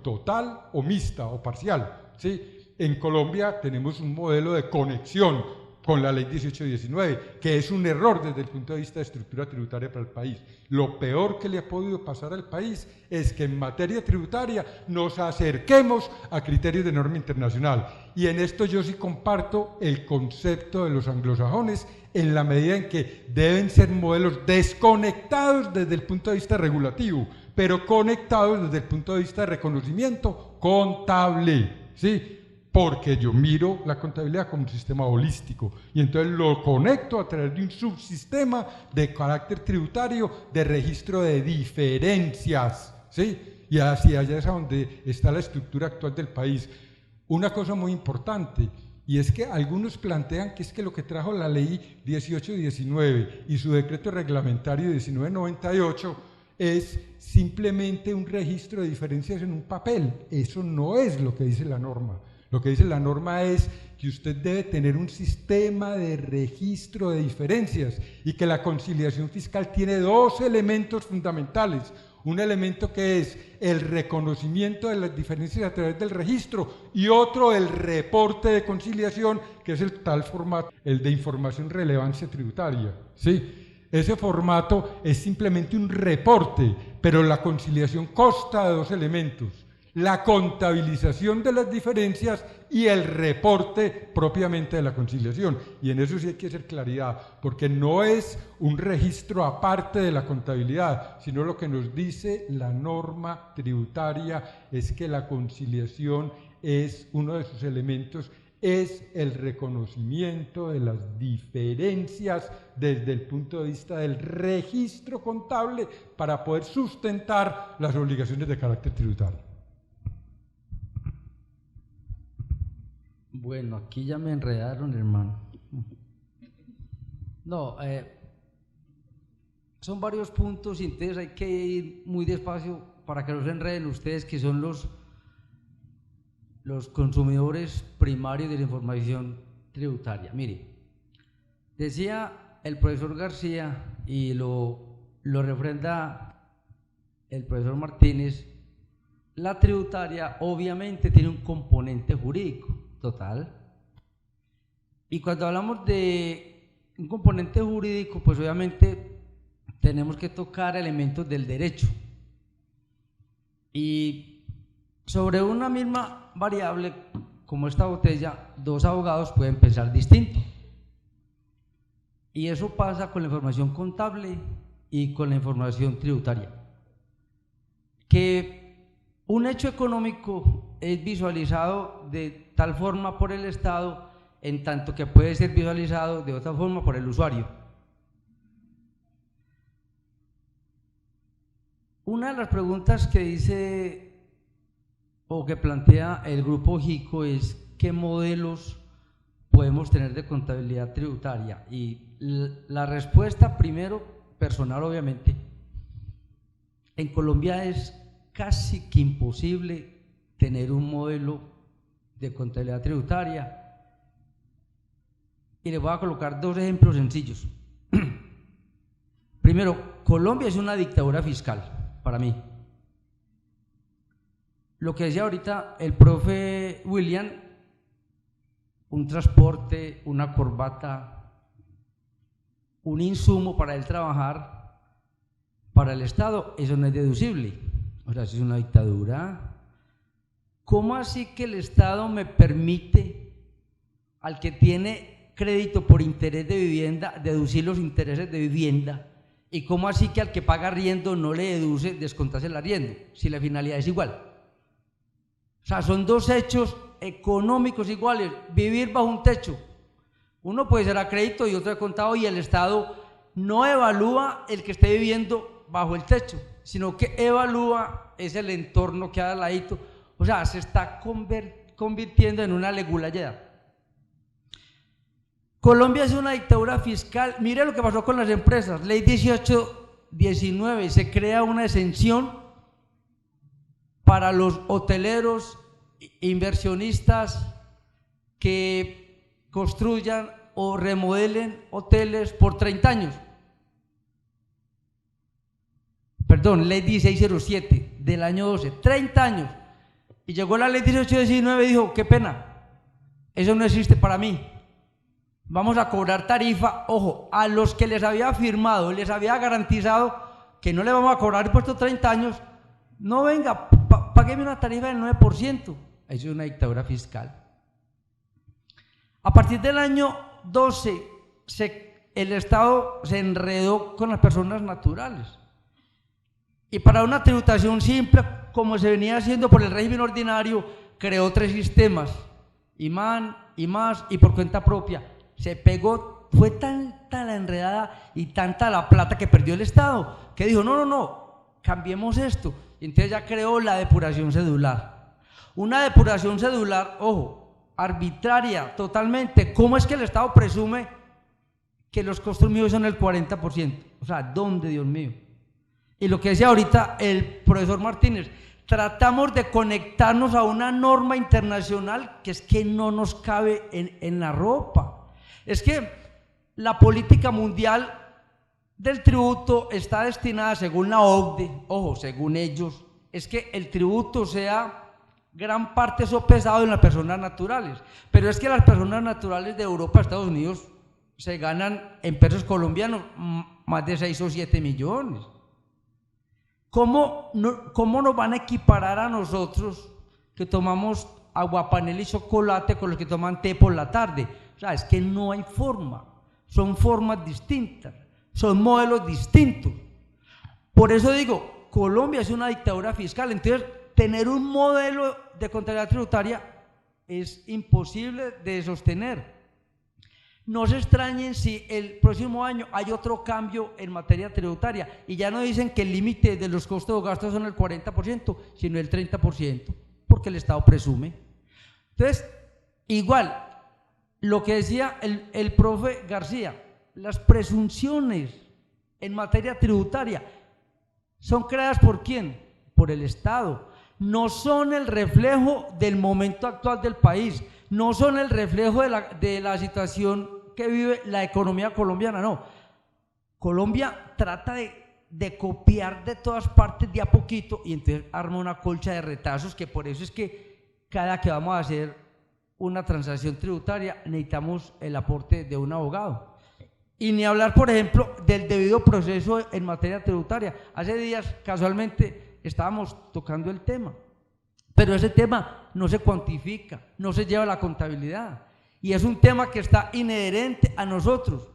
total, o mixta o parcial, ¿sí? En Colombia tenemos un modelo de conexión con la ley 1819, que es un error desde el punto de vista de estructura tributaria para el país. Lo peor que le ha podido pasar al país es que en materia tributaria nos acerquemos a criterios de norma internacional. Y en esto yo sí comparto el concepto de los anglosajones en la medida en que deben ser modelos desconectados desde el punto de vista regulativo, pero conectados desde el punto de vista de reconocimiento contable, ¿sí? Porque yo miro la contabilidad como un sistema holístico y entonces lo conecto a través de un subsistema de carácter tributario de registro de diferencias, ¿sí? Y hacia allá es donde está la estructura actual del país. Una cosa muy importante, y es que algunos plantean que es que lo que trajo la ley 1819 y su decreto reglamentario 1998 es simplemente un registro de diferencias en un papel. Eso no es lo que dice la norma. Lo que dice la norma es que usted debe tener un sistema de registro de diferencias y que la conciliación fiscal tiene dos elementos fundamentales. Un elemento que es el reconocimiento de las diferencias a través del registro y otro el reporte de conciliación, que es el tal formato, el de información relevancia tributaria, ¿sí? Ese formato es simplemente un reporte, pero la conciliación consta de dos elementos: la contabilización de las diferencias y el reporte propiamente de la conciliación. Y en eso sí hay que hacer claridad, porque no es un registro aparte de la contabilidad, sino lo que nos dice la norma tributaria es que la conciliación es uno de sus elementos, es el reconocimiento de las diferencias desde el punto de vista del registro contable para poder sustentar las obligaciones de carácter tributario. Bueno, aquí ya me enredaron, hermano. No, son varios puntos y entonces hay que ir muy despacio para que no se enreden ustedes, que son los consumidores primarios de la información tributaria. Mire, decía el profesor García y lo refrenda el profesor Martínez, la tributaria obviamente tiene un componente jurídico total, y cuando hablamos de un componente jurídico, pues obviamente tenemos que tocar elementos del derecho, y sobre una misma variable como esta botella, dos abogados pueden pensar distinto, y eso pasa con la información contable y con la información tributaria. Que un hecho económico es visualizado de tal forma por el Estado, en tanto que puede ser visualizado de otra forma por el usuario. Una de las preguntas que dice o que plantea el grupo JICO es ¿qué modelos podemos tener de contabilidad tributaria? Y la respuesta, primero, personal obviamente, en Colombia es casi que imposible tener un modelo de contabilidad tributaria, y les voy a colocar dos ejemplos sencillos. Primero, Colombia es una dictadura fiscal para mí. lo que decía ahorita el profe William, un transporte, una corbata, un insumo para él trabajar, para el Estado, eso no es deducible. O sea, eso es una dictadura. ¿Cómo así que el Estado me permite al que tiene crédito por interés de vivienda deducir los intereses de vivienda? ¿Y cómo así que al que paga arriendo no le deduce descontarse el arriendo, si la finalidad es igual? O sea, son dos hechos económicos iguales, vivir bajo un techo. Uno puede ser a crédito y otro de contado, y el Estado no evalúa el que esté viviendo bajo el techo, sino que evalúa es el entorno que ha al ladito. O sea, se está convirtiendo en una legulayeda. Colombia es una dictadura fiscal. Mire lo que pasó con las empresas. Ley 1819, se crea una exención para los hoteleros, inversionistas que construyan o remodelen hoteles por 30 años. Perdón, ley 1607 del año 12, 30 años. Y llegó la ley 1819 y dijo, qué pena, eso no existe para mí. Vamos a cobrar tarifa, ojo, a los que les había firmado, les había garantizado que no le vamos a cobrar impuestos 30 años. No venga, págueme una tarifa del 9%. Eso es una dictadura fiscal. A partir del año 12, el Estado se enredó con las personas naturales. Y para una tributación simple, como se venía haciendo por el régimen ordinario, creó 3 sistemas, IMAN, IMAS y por cuenta propia. Se pegó, fue tanta la enredada y tanta la plata que perdió el Estado, que dijo, no, cambiemos esto. Y entonces ya creó la depuración cedular. Una depuración cedular, ojo, arbitraria totalmente. ¿Cómo es que el Estado presume que los costos míos son el 40%? O sea, ¿dónde, Dios mío? Y lo que decía ahorita el profesor Martínez, tratamos de conectarnos a una norma internacional que es que no nos cabe en la ropa. Es que la política mundial del tributo está destinada, según la OCDE, ojo, según ellos, es que el tributo sea gran parte sopesado en las personas naturales. Pero es que las personas naturales de Europa, Estados Unidos, se ganan en pesos colombianos más de 6 o 7 millones. ¿Cómo nos van a equiparar a nosotros que tomamos aguapanela y chocolate con los que toman té por la tarde? O sea, es que no hay forma, son formas distintas, son modelos distintos. Por eso digo, Colombia es una dictadura fiscal, entonces tener un modelo de contabilidad tributaria es imposible de sostener. No se extrañen si el próximo año hay otro cambio en materia tributaria y ya no dicen que el límite de los costos o gastos son el 40%, sino el 30%, porque el Estado presume. Entonces, igual, lo que decía el profe García, las presunciones en materia tributaria son creadas ¿por quién? Por el Estado. No son el reflejo del momento actual del país, no son el reflejo de la situación que vive la economía colombiana, no. Colombia trata de copiar de todas partes de a poquito y entonces arma una colcha de retazos, que por eso es que cada que vamos a hacer una transacción tributaria necesitamos el aporte de un abogado. Y ni hablar, por ejemplo, del debido proceso en materia tributaria. Hace días, casualmente, estábamos tocando el tema, pero ese tema no se cuantifica, no se lleva a la contabilidad, y es un tema que está inherente a nosotros.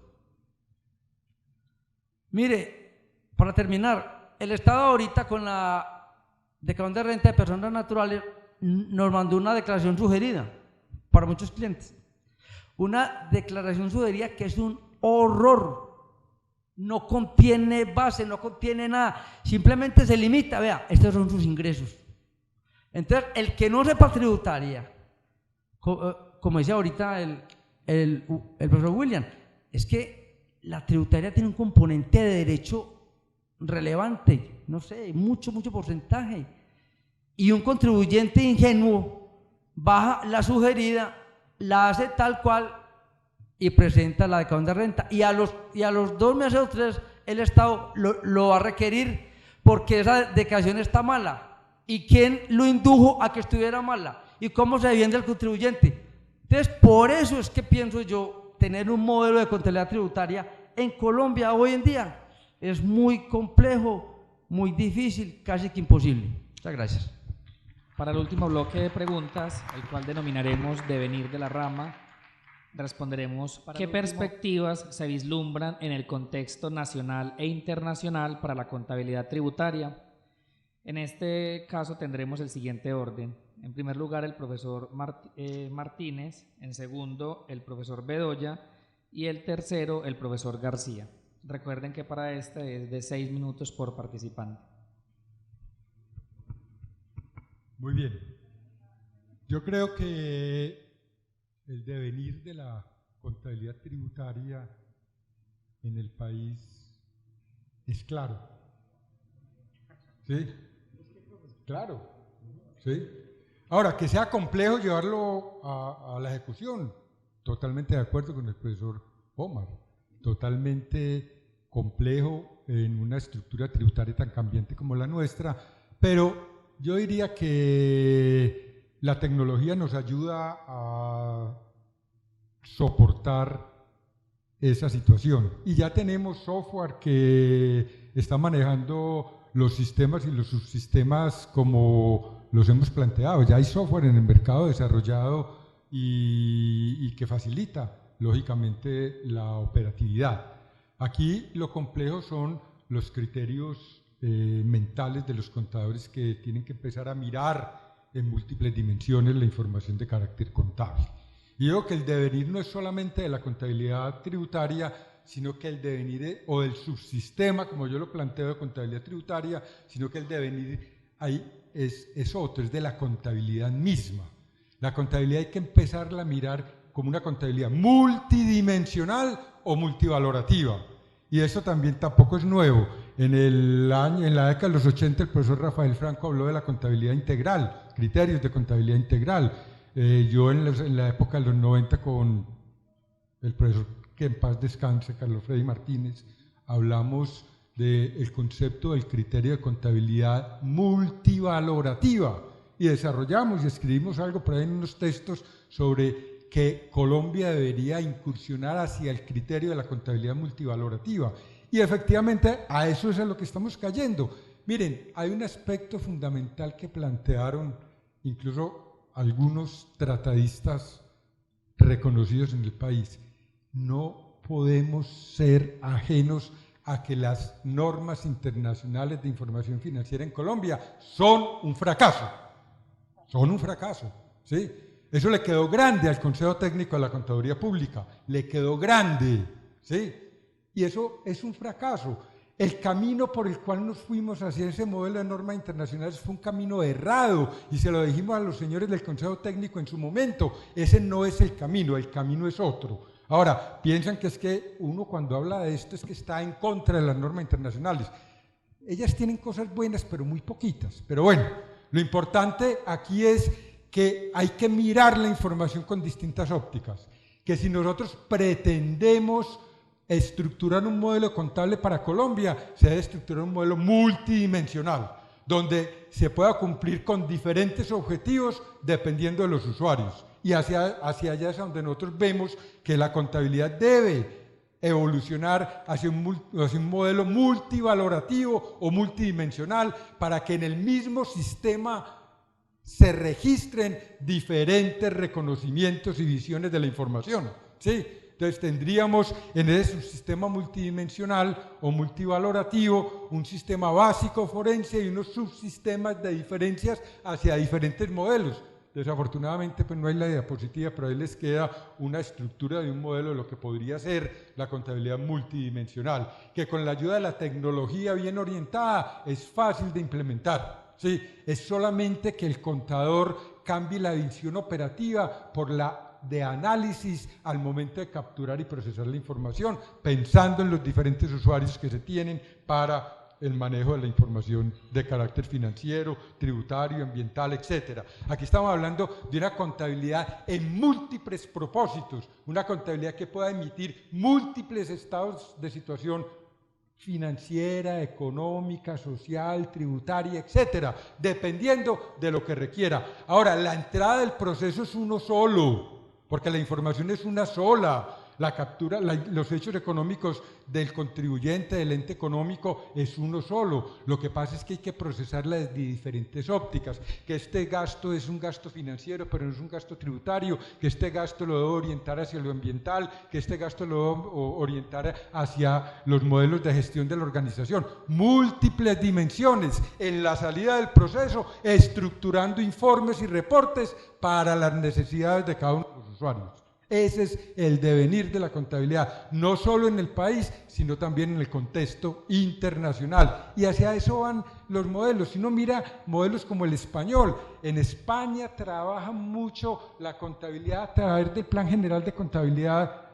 Mire, para terminar, el Estado ahorita con la declaración de renta de personas naturales nos mandó una declaración sugerida para muchos clientes. Una declaración sugerida que es un horror, no contiene base, no contiene nada, simplemente se limita, vea, estos son sus ingresos. Entonces, el que no sepa tributaria, como decía ahorita el profesor William, es que la tributaria tiene un componente de derecho relevante, no sé, mucho porcentaje, y un contribuyente ingenuo baja la sugerida, la hace tal cual y presenta la declaración de renta, y a los 2 meses o 3 el Estado lo va a requerir porque esa declaración está mala ¿Y quién lo indujo a que estuviera mala? ¿Y cómo se defiende el contribuyente? Entonces, por eso es que pienso yo, tener un modelo de contabilidad tributaria en Colombia hoy en día es muy complejo, muy difícil, casi que imposible. Muchas gracias. Para el último bloque de preguntas, el cual denominaremos Devenir de la Rama, responderemos qué perspectivas se vislumbran en el contexto nacional e internacional para la contabilidad tributaria. En este caso tendremos el siguiente orden. En primer lugar, el profesor Martínez, en segundo, el profesor Bedoya y el tercero, el profesor García. Recuerden que para este es de 6 minutos por participante. Muy bien. Yo creo que el devenir de la contabilidad tributaria en el país es claro. ¿Sí? Claro. ¿Sí? Ahora, que sea complejo llevarlo a la ejecución, totalmente de acuerdo con el profesor Omar, totalmente complejo en una estructura tributaria tan cambiante como la nuestra, pero yo diría que la tecnología nos ayuda a soportar esa situación y ya tenemos software que está manejando los sistemas y los subsistemas como los hemos planteado. Ya hay software en el mercado desarrollado y que facilita lógicamente la operatividad. Aquí lo complejo son los criterios mentales de los contadores que tienen que empezar a mirar en múltiples dimensiones la información de carácter contable. Y digo que el devenir no es solamente de la contabilidad tributaria, sino que el devenir o del subsistema, como yo lo planteo, de contabilidad tributaria, sino que el devenir ahí es otro, es de la contabilidad misma. La contabilidad hay que empezarla a mirar como una contabilidad multidimensional o multivalorativa. Y eso también tampoco es nuevo. En la década de los 80 el profesor Rafael Franco habló de la contabilidad integral, criterios de contabilidad integral. Yo en la época de los 90 con el profesor, que en paz descanse, Carlos Freddy Martínez, hablamos del concepto del criterio de contabilidad multivalorativa y desarrollamos y escribimos algo por ahí en unos textos sobre que Colombia debería incursionar hacia el criterio de la contabilidad multivalorativa. Y efectivamente a eso es a lo que estamos cayendo. Miren, hay un aspecto fundamental que plantearon incluso algunos tratadistas reconocidos en el país. No podemos ser ajenos a que las normas internacionales de información financiera en Colombia son un fracaso. Son un fracaso, ¿sí? Eso le quedó grande al Consejo Técnico de la Contaduría Pública, le quedó grande, ¿sí? Y eso es un fracaso. El camino por el cual nos fuimos hacia ese modelo de normas internacionales fue un camino errado y se lo dijimos a los señores del Consejo Técnico en su momento. Ese no es el camino es otro. Ahora, piensan que es que uno cuando habla de esto es que está en contra de las normas internacionales. Ellas tienen cosas buenas, pero muy poquitas. Pero bueno, lo importante aquí es que hay que mirar la información con distintas ópticas, que si nosotros pretendemos estructurar un modelo contable para Colombia, se debe estructurar un modelo multidimensional, donde se pueda cumplir con diferentes objetivos dependiendo de los usuarios. Y hacia allá es donde nosotros vemos que la contabilidad debe evolucionar hacia un modelo multivalorativo o multidimensional para que en el mismo sistema se registren diferentes reconocimientos y visiones de la información, ¿sí? Entonces tendríamos en ese subsistema multidimensional o multivalorativo un sistema básico forense y unos subsistemas de diferencias hacia diferentes modelos. Desafortunadamente pues no hay la diapositiva, pero ahí les queda una estructura de un modelo de lo que podría ser la contabilidad multidimensional, que con la ayuda de la tecnología bien orientada es fácil de implementar. Sí, es solamente que el contador cambie la visión operativa por la de análisis al momento de capturar y procesar la información, pensando en los diferentes usuarios que se tienen para el manejo de la información de carácter financiero, tributario, ambiental, etc. Aquí estamos hablando de una contabilidad en múltiples propósitos, una contabilidad que pueda emitir múltiples estados de situación financiera, económica, social, tributaria, etcétera, dependiendo de lo que requiera. Ahora, la entrada del proceso es uno solo, porque la información es una sola. La captura, los hechos económicos del contribuyente, del ente económico, es uno solo. Lo que pasa es que hay que procesarla desde diferentes ópticas, que este gasto es un gasto financiero, pero no es un gasto tributario, que este gasto lo debo orientar hacia lo ambiental, que este gasto lo debo orientar hacia los modelos de gestión de la organización. Múltiples dimensiones en la salida del proceso, estructurando informes y reportes para las necesidades de cada uno de los usuarios. Ese es el devenir de la contabilidad, no solo en el país, sino también en el contexto internacional. Y hacia eso van los modelos. Si uno mira modelos como el español, en España trabaja mucho la contabilidad a través del Plan General de Contabilidad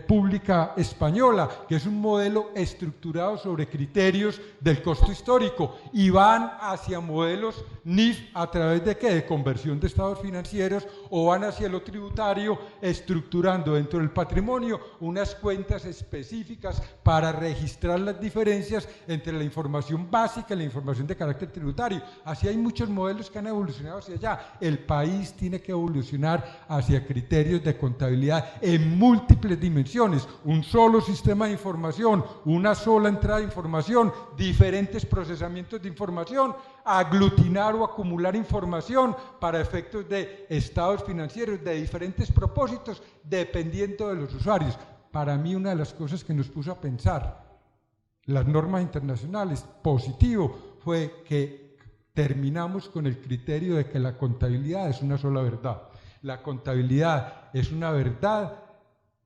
Pública Española, que es un modelo estructurado sobre criterios del costo histórico, y van hacia modelos NIF a través de ¿qué? De conversión de estados financieros, o van hacia lo tributario, estructurando dentro del patrimonio unas cuentas específicas para registrar las diferencias entre la información básica y la información de carácter tributario. Así hay muchos modelos que han evolucionado hacia allá. El país tiene que evolucionar hacia criterios de contabilidad en múltiples dimensiones, un solo sistema de información, una sola entrada de información, diferentes procesamientos de información, aglutinar o acumular información para efectos de estados financieros de diferentes propósitos, dependiendo de los usuarios. Para mí, una de las cosas que nos puso a pensar las normas internacionales, positivo, fue que terminamos con el criterio de que la contabilidad es una sola verdad. La contabilidad es una verdad,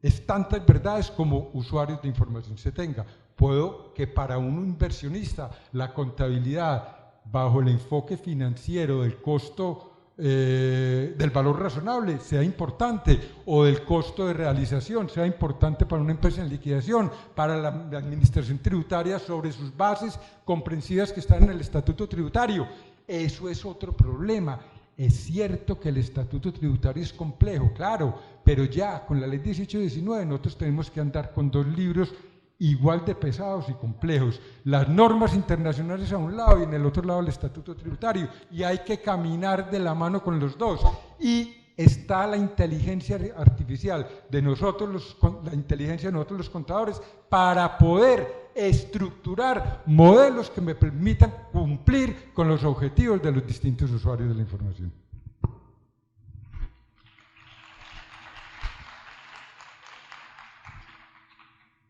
es tantas verdades como usuarios de información se tenga. Puedo que para un inversionista la contabilidad bajo el enfoque financiero del costo del valor razonable sea importante, o del costo de realización sea importante para una empresa en liquidación, para la administración tributaria sobre sus bases comprensivas que están en el estatuto tributario. Eso es otro problema. Es cierto que el estatuto tributario es complejo, claro, pero ya con la ley 1819 nosotros tenemos que andar con dos libros igual de pesados y complejos, las normas internacionales a un lado y en el otro lado el estatuto tributario, y hay que caminar de la mano con los dos. Y está la inteligencia artificial de nosotros, la inteligencia de nosotros los contadores, para poder estructurar modelos que me permitan cumplir con los objetivos de los distintos usuarios de la información.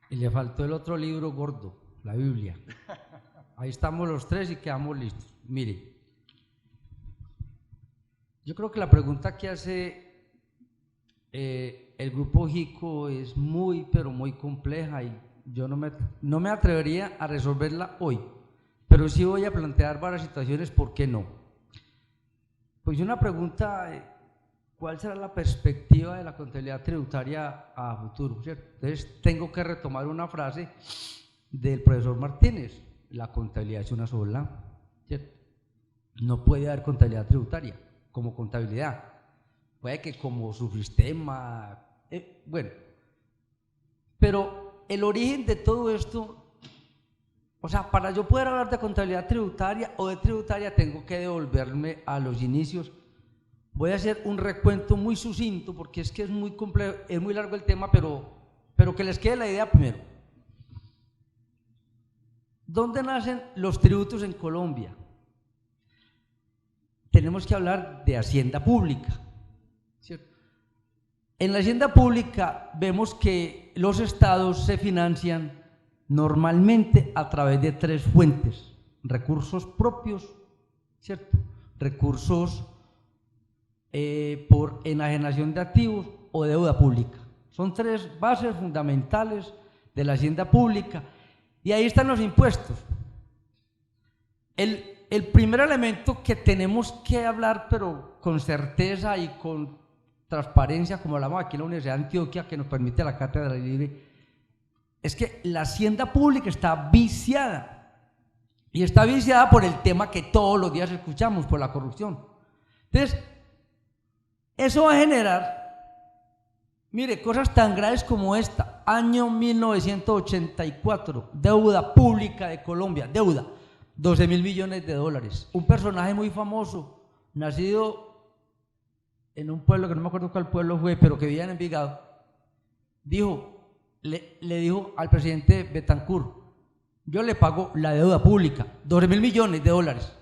Y le faltó el otro libro gordo, la Biblia. Ahí estamos los tres y quedamos listos. Mire, yo creo que la pregunta que hace el grupo JICO es muy, pero muy compleja, y yo no me atrevería a resolverla hoy, pero sí voy a plantear varias situaciones, ¿por qué no? Pues una pregunta, ¿cuál será la perspectiva de la contabilidad tributaria a futuro? ¿Cierto? Entonces tengo que retomar una frase del profesor Martínez: la contabilidad es una sola, ¿cierto? No puede haber contabilidad tributaria como contabilidad, puede que como subsistema, bueno, pero el origen de todo esto, o sea, para yo poder hablar de contabilidad tributaria o de tributaria tengo que devolverme a los inicios. Voy a hacer un recuento muy sucinto porque es que es muy complejo, es muy largo el tema, pero que les quede la idea primero. ¿Dónde nacen los tributos en Colombia? Tenemos que hablar de hacienda pública, ¿cierto? En la hacienda pública vemos que los estados se financian normalmente a través de tres fuentes: recursos propios, ¿cierto? Recursos por enajenación de activos o deuda pública. Son tres bases fundamentales de la hacienda pública, y ahí están los impuestos. El primer elemento que tenemos que hablar, pero con certeza y con transparencia, como hablamos aquí en la Universidad de Antioquia, que nos permite la cátedra libre, es que la hacienda pública está viciada, y está viciada por el tema que todos los días escuchamos, por la corrupción. Entonces, eso va a generar, Mire, cosas tan graves como esta, año 1984, deuda pública de Colombia, deuda, 12.000 millones de dólares. Un personaje muy famoso, nacido en un pueblo que no me acuerdo cuál pueblo fue, pero que vivía en Envigado, le dijo al presidente Betancourt: yo le pago la deuda pública, 12.000 millones de dólares,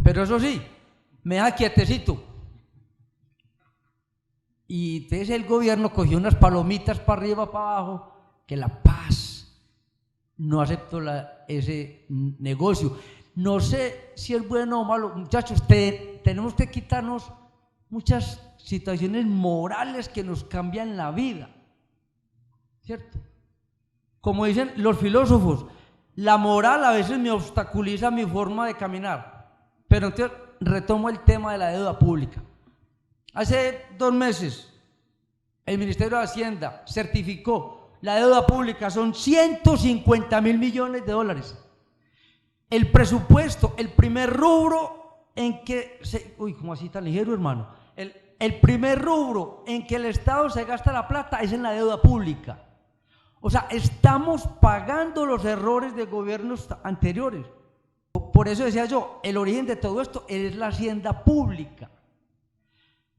pero eso sí, me deja quietecito. Y entonces el gobierno cogió unas palomitas para arriba, para abajo, que La Paz no aceptó ese negocio. No sé si es bueno o malo, muchachos, tenemos que quitarnos muchas situaciones morales que nos cambian la vida, ¿cierto? Como dicen los filósofos, la moral a veces me obstaculiza mi forma de caminar, pero entonces retomo el tema de la deuda pública. Hace 2 meses el Ministerio de Hacienda certificó la deuda pública, son 150.000 millones de dólares. El presupuesto, el primer rubro en que ¿cómo así tan ligero, hermano? El primer rubro en que el Estado se gasta la plata es en la deuda pública. O sea, estamos pagando los errores de gobiernos anteriores. Por eso decía yo, el origen de todo esto es la hacienda pública.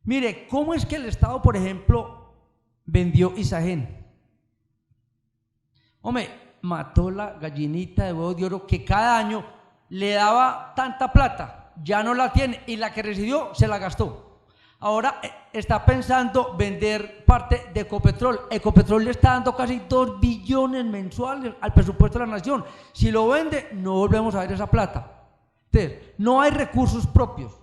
Mire, ¿cómo es que el Estado, por ejemplo, vendió Isagen? Hombre, mató la gallinita de huevos de oro que cada año le daba tanta plata, ya no la tiene, y la que recibió se la gastó. Ahora está pensando vender parte de Ecopetrol. Ecopetrol le está dando casi 2 billones mensuales al presupuesto de la nación. Si lo vende, no volvemos a ver esa plata. Entonces, no hay recursos propios.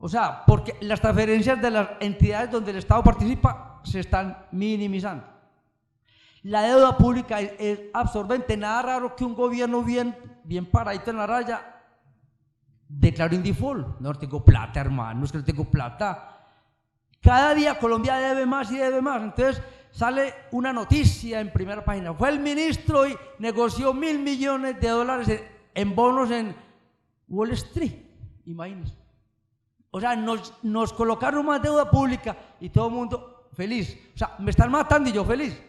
O sea, porque las transferencias de las entidades donde el Estado participa se están minimizando. La deuda pública es absorbente. Nada raro que un gobierno bien paradito en la raya declare un default. No tengo plata, hermano, es que no tengo plata. Cada día Colombia debe más y debe más. Entonces sale una noticia en primera página. Fue el ministro y negoció 1.000 millones de dólares en bonos en Wall Street. Imagínense. O sea, nos colocaron más deuda pública y todo el mundo feliz. O sea, me están matando y yo feliz.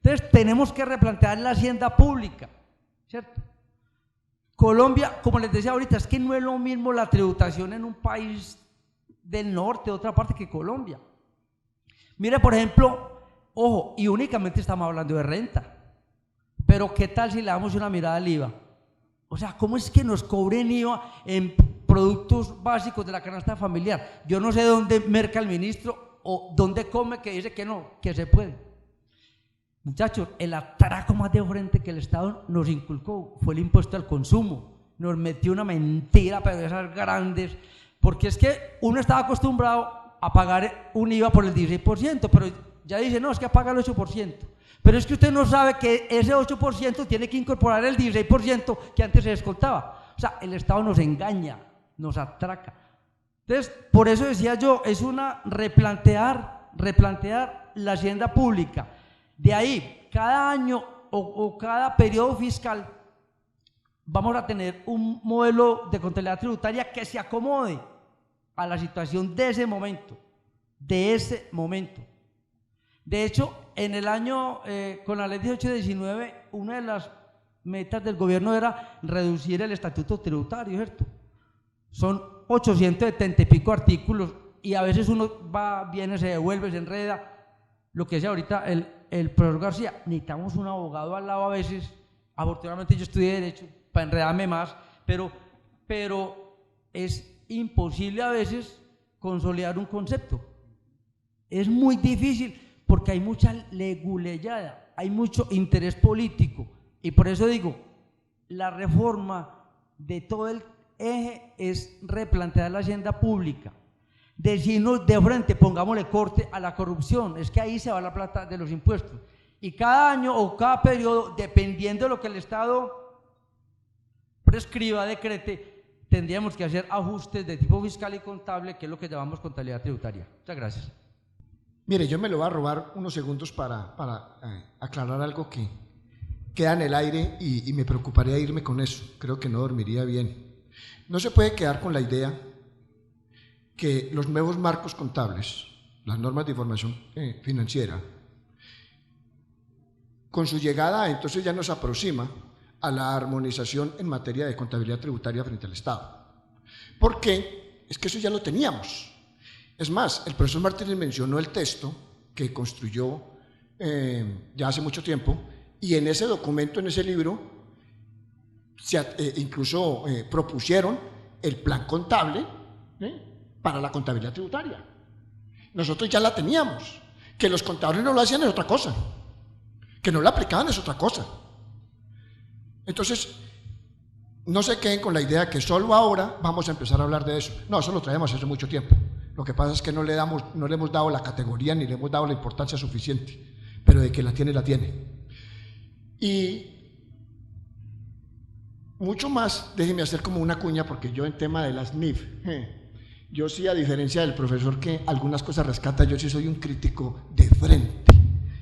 Entonces tenemos que replantear la hacienda pública, ¿cierto? Colombia, como les decía ahorita, es que no es lo mismo la tributación en un país del norte, de otra parte, que Colombia. Mire, por ejemplo, ojo, y únicamente estamos hablando de renta, pero ¿qué tal si le damos una mirada al IVA? O sea, ¿cómo es que nos cobren IVA en productos básicos de la canasta familiar? Yo no sé dónde merca el ministro o dónde come que dice que no, que se puede. Muchachos, el atraco más de frente que el Estado nos inculcó fue el impuesto al consumo. Nos metió una mentira, pero de esas grandes, porque es que uno estaba acostumbrado a pagar un IVA por el 16%, pero ya dice, no, es que paga el 8%. Pero es que usted no sabe que ese 8% tiene que incorporar el 16% que antes se descontaba. O sea, el Estado nos engaña, nos atraca. Entonces, por eso decía yo, es una replantear la hacienda pública. De ahí, cada año o cada periodo fiscal vamos a tener un modelo de contabilidad tributaria que se acomode a la situación de ese momento, De hecho, en el año, con la ley 1819, una de las metas del gobierno era reducir el estatuto tributario, ¿cierto? Son 870 y pico artículos y a veces uno va, viene, se devuelve, se enreda. Lo que decía ahorita el profesor García, necesitamos un abogado al lado a veces. Afortunadamente yo estudié Derecho para enredarme más, pero es imposible a veces consolidar un concepto. Es muy difícil porque hay mucha leguleyada, hay mucho interés político y por eso digo, la reforma de todo el eje es replantear la hacienda pública. Decirnos de frente, pongámosle corte a la corrupción, es que ahí se va la plata de los impuestos. Y cada año o cada periodo, dependiendo de lo que el Estado prescriba, decrete, tendríamos que hacer ajustes de tipo fiscal y contable, que es lo que llamamos contabilidad tributaria. Muchas gracias. Mire, yo me lo voy a robar unos segundos para aclarar algo que queda en el aire y me preocuparía irme con eso. Creo que no dormiría bien. No se puede quedar con la idea que los nuevos marcos contables las normas de información financiera, con su llegada entonces ya nos aproxima a la armonización en materia de contabilidad tributaria frente al Estado. ¿Por qué? Es que eso ya lo teníamos. Es más, el profesor Martínez mencionó el texto que construyó ya hace mucho tiempo, y en ese documento, en ese libro, incluso propusieron el plan contable para la contabilidad tributaria. Nosotros ya la teníamos. Que los contadores no lo hacían es otra cosa, que no la aplicaban es otra cosa. Entonces, no se queden con la idea que solo ahora vamos a empezar a hablar de eso. No, eso lo traemos hace mucho tiempo. Lo que pasa es que no le hemos dado la categoría ni le hemos dado la importancia suficiente, pero de que la tiene, la tiene. Y mucho más, déjeme hacer como una cuña, porque yo en tema de las NIF, yo sí, a diferencia del profesor que algunas cosas rescata, yo sí soy un crítico de frente.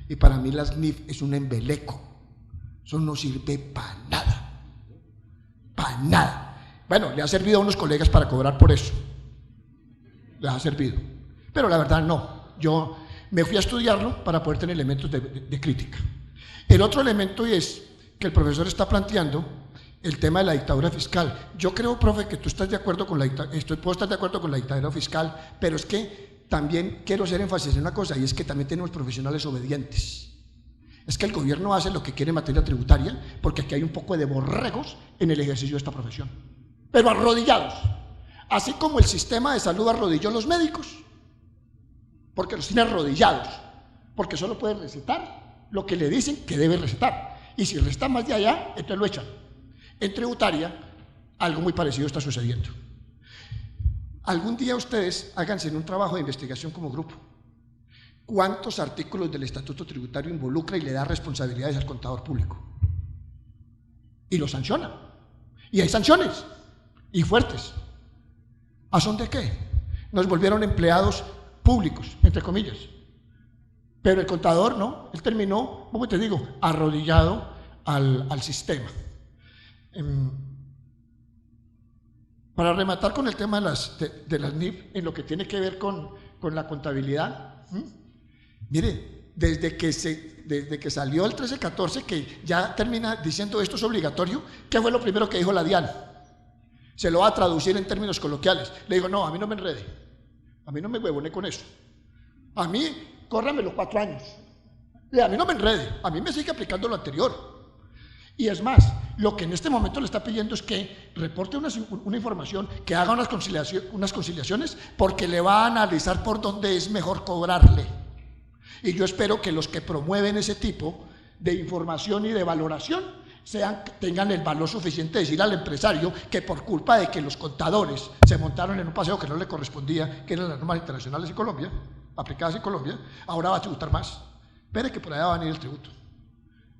Y para mí las NIF es un embeleco. Eso no sirve para nada. Para nada. Bueno, le ha servido a unos colegas para cobrar por eso. Les ha servido. Pero la verdad no. Yo me fui a estudiarlo para poder tener elementos de crítica. El otro elemento es que el profesor está planteando el tema de la dictadura fiscal. Yo creo, profe, que tú estás de acuerdo con puedo estar de acuerdo con la dictadura fiscal, pero es que también quiero hacer énfasis en una cosa, y es que también tenemos profesionales obedientes. Es que el gobierno hace lo que quiere en materia tributaria, porque aquí hay un poco de borregos en el ejercicio de esta profesión, pero arrodillados, así como el sistema de salud arrodilló a los médicos, porque los tiene arrodillados, porque solo pueden recetar lo que le dicen que debe recetar, y si receta más de allá, entonces lo echan. En tributaria, algo muy parecido está sucediendo. Algún día ustedes háganse en un trabajo de investigación como grupo. ¿Cuántos artículos del Estatuto Tributario involucra y le da responsabilidades al contador público? Y lo sanciona. Y hay sanciones, y fuertes. ¿A son de qué? Nos volvieron empleados públicos, entre comillas. Pero el contador no, él terminó, ¿cómo te digo?, arrodillado al sistema. Para rematar con el tema de las NIF, en lo que tiene que ver con la contabilidad, mire, desde que salió el 1314, que ya termina diciendo esto es obligatorio, ¿qué fue lo primero que dijo la DIAN? Se lo va a traducir en términos coloquiales. Le digo, no, a mí no me enrede, a mí no me huevoné con eso. A mí, córrame los 4 años. A mí no me enrede, a mí me sigue aplicando lo anterior. Y es más, lo que en este momento le está pidiendo es que reporte una información, que haga unas conciliaciones, porque le va a analizar por dónde es mejor cobrarle. Y yo espero que los que promueven ese tipo de información y de valoración tengan el valor suficiente de decir al empresario que por culpa de que los contadores se montaron en un paseo que no le correspondía, que eran las normas internacionales en Colombia, aplicadas en Colombia, ahora va a tributar más. Espere que por allá va a venir el tributo.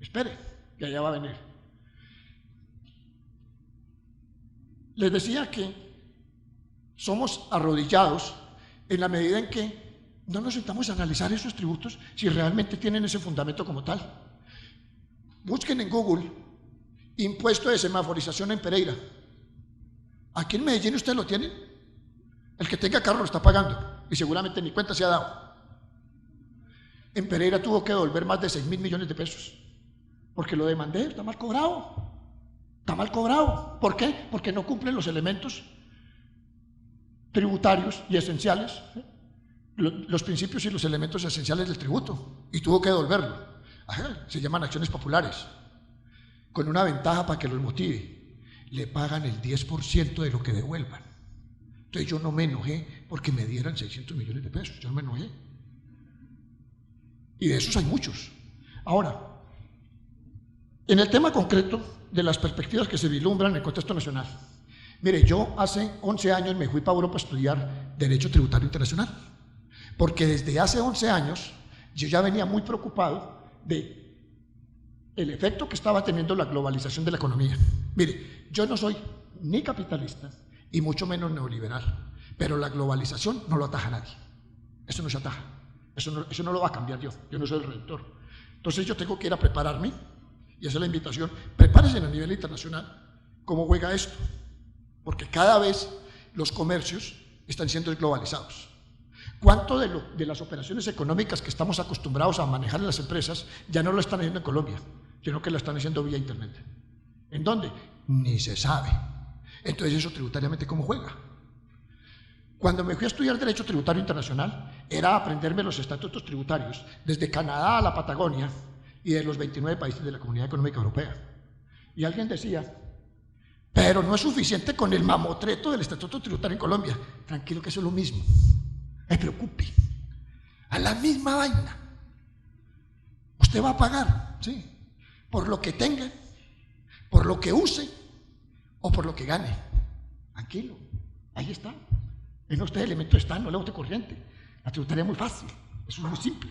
Espere, que allá va a venir. Les decía que somos arrodillados en la medida en que no nos sentamos a analizar esos tributos si realmente tienen ese fundamento como tal. Busquen en Google impuesto de semaforización en Pereira. Aquí en Medellín ustedes lo tienen. El que tenga carro lo está pagando y seguramente ni cuenta se ha dado. En Pereira tuvo que devolver más de 6.000 millones de pesos porque lo demandé, está mal cobrado. Está mal cobrado. ¿Por qué? Porque no cumplen los elementos tributarios y esenciales, los principios y los elementos esenciales del tributo, y tuvo que devolverlo. Ajá, se llaman acciones populares, con una ventaja para que los motive. Le pagan el 10% de lo que devuelvan. Entonces yo no me enojé porque me dieran 600 millones de pesos, yo no me enojé. Y de esos hay muchos. Ahora, en el tema concreto de las perspectivas que se vislumbran en el contexto nacional, mire, yo hace 11 años me fui para Europa a estudiar Derecho Tributario Internacional, porque desde hace 11 años yo ya venía muy preocupado de el efecto que estaba teniendo la globalización de la economía. Mire, yo no soy ni capitalista y mucho menos neoliberal, pero la globalización no lo ataja a nadie. Eso no se ataja, eso no lo va a cambiar yo no soy el redentor. Entonces yo tengo que ir a prepararme, y esa es la invitación, prepárense a nivel internacional cómo juega esto, porque cada vez los comercios están siendo globalizados. ¿Cuánto de las operaciones económicas que estamos acostumbrados a manejar en las empresas ya no lo están haciendo en Colombia, sino que lo están haciendo vía Internet? ¿En dónde? Ni se sabe. Entonces, ¿eso tributariamente cómo juega? Cuando me fui a estudiar Derecho Tributario Internacional, era aprenderme los estatutos tributarios, desde Canadá a la Patagonia y de los 29 países de la Comunidad Económica Europea. Y alguien decía, pero no es suficiente con el mamotreto del estatuto tributario en Colombia. Tranquilo, que eso es lo mismo. No me preocupe. A la misma vaina. Usted va a pagar, ¿sí?, por lo que tenga, por lo que use o por lo que gane. Tranquilo, ahí está. En usted elementos están, no le bote corriente. La tributaria es muy fácil, eso es muy simple,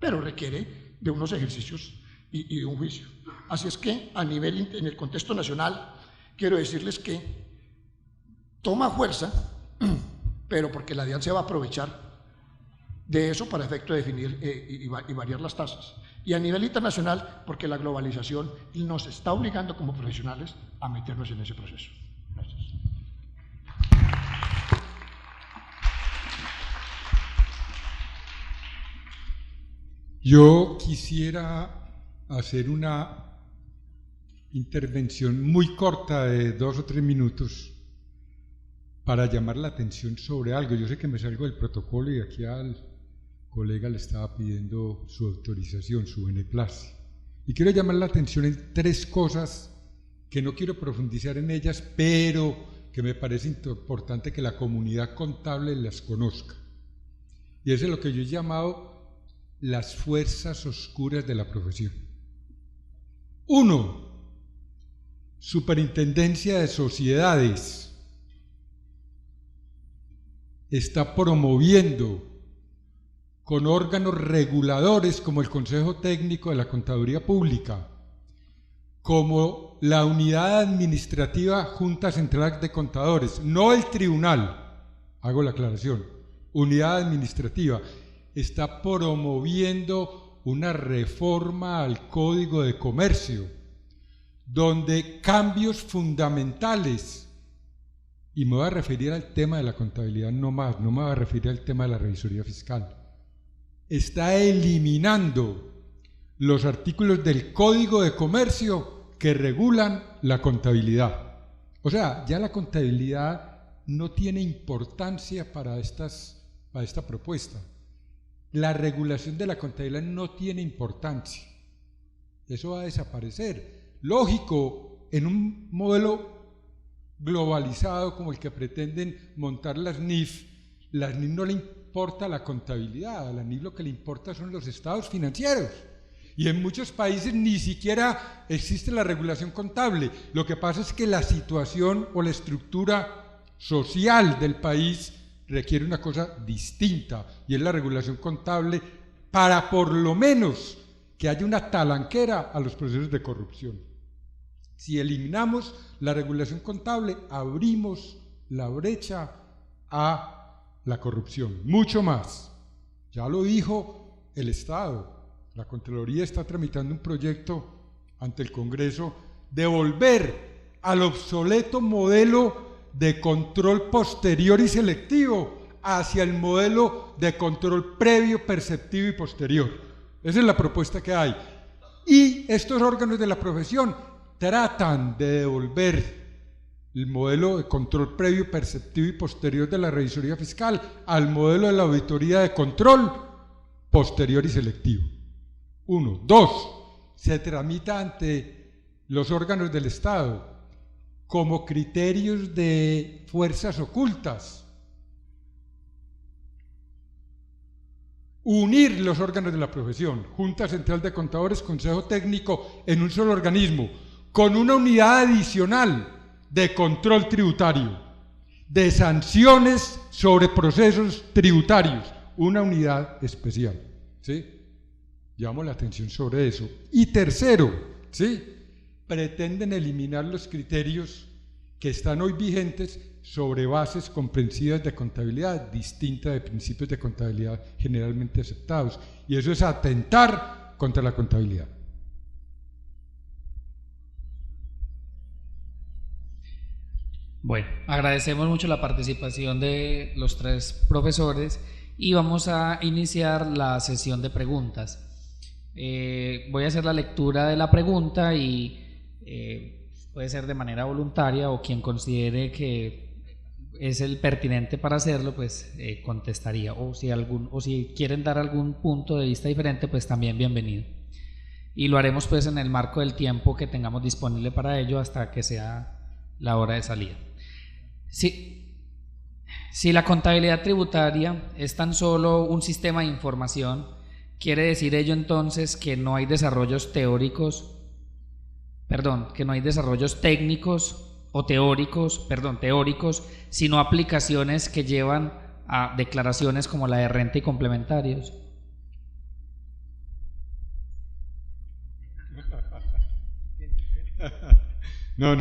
pero requiere de unos ejercicios y de un juicio. Así es que a nivel, en el contexto nacional, quiero decirles que toma fuerza, pero porque la DIAN se va a aprovechar de eso para efecto de definir y variar las tasas. Y a nivel internacional, porque la globalización nos está obligando como profesionales a meternos en ese proceso. Gracias. Yo quisiera hacer una intervención muy corta de 2 o 3 minutos para llamar la atención sobre algo. Yo sé que me salgo del protocolo y aquí al colega le estaba pidiendo su autorización, su beneplácito. Y quiero llamar la atención en 3 cosas que no quiero profundizar en ellas, pero que me parece importante que la comunidad contable las conozca. Y eso es lo que yo he llamado las fuerzas oscuras de la profesión. 1. Superintendencia de Sociedades está promoviendo con órganos reguladores como el Consejo Técnico de la Contaduría Pública, como la Unidad Administrativa Junta Central de Contadores, no el tribunal, hago la aclaración, Unidad Administrativa, está promoviendo una reforma al Código de Comercio, donde cambios fundamentales, y me voy a referir al tema de la contabilidad no más, no me voy a referir al tema de la revisoría fiscal, está eliminando los artículos del Código de Comercio que regulan la contabilidad. O sea, ya la contabilidad no tiene importancia para esta propuesta. La regulación de la contabilidad no tiene importancia. Eso va a desaparecer. Lógico, en un modelo globalizado como el que pretenden montar las NIF no le importa la contabilidad, a la NIF lo que le importa son los estados financieros. Y en muchos países ni siquiera existe la regulación contable. Lo que pasa es que la situación o la estructura social del país requiere una cosa distinta, y es la regulación contable para por lo menos que haya una talanquera a los procesos de corrupción. Si eliminamos la regulación contable, abrimos la brecha a la corrupción, mucho más. Ya lo dijo el Estado, la Contraloría está tramitando un proyecto ante el Congreso de volver al obsoleto modelo de control posterior y selectivo hacia el modelo de control previo, perceptivo y posterior. Esa es la propuesta que hay. Y estos órganos de la profesión tratan de devolver el modelo de control previo, perceptivo y posterior de la revisoría fiscal al modelo de la auditoría de control posterior y selectivo. 1. 2. Se tramita ante los órganos del Estado como criterios de fuerzas ocultas. Unir los órganos de la profesión, Junta Central de Contadores, Consejo Técnico, en un solo organismo, con una unidad adicional de control tributario, de sanciones sobre procesos tributarios, una unidad especial, ¿sí? Llamo la atención sobre eso. Y tercero, ¿sí?, pretenden eliminar los criterios que están hoy vigentes sobre bases comprensivas de contabilidad, distintas de principios de contabilidad generalmente aceptados. Y eso es atentar contra la contabilidad. Bueno, agradecemos mucho la participación de los 3 profesores y vamos a iniciar la sesión de preguntas. Voy a hacer la lectura de la pregunta y puede ser de manera voluntaria, o quien considere que es el pertinente para hacerlo, pues contestaría, o si quieren dar algún punto de vista diferente, pues también bienvenido. Y lo haremos pues en el marco del tiempo que tengamos disponible para ello hasta que sea la hora de salida. Si la contabilidad tributaria es tan solo un sistema de información, ¿quiere decir ello entonces que no hay desarrollos técnicos o teóricos, sino aplicaciones que llevan a declaraciones como la de renta y complementarios? No.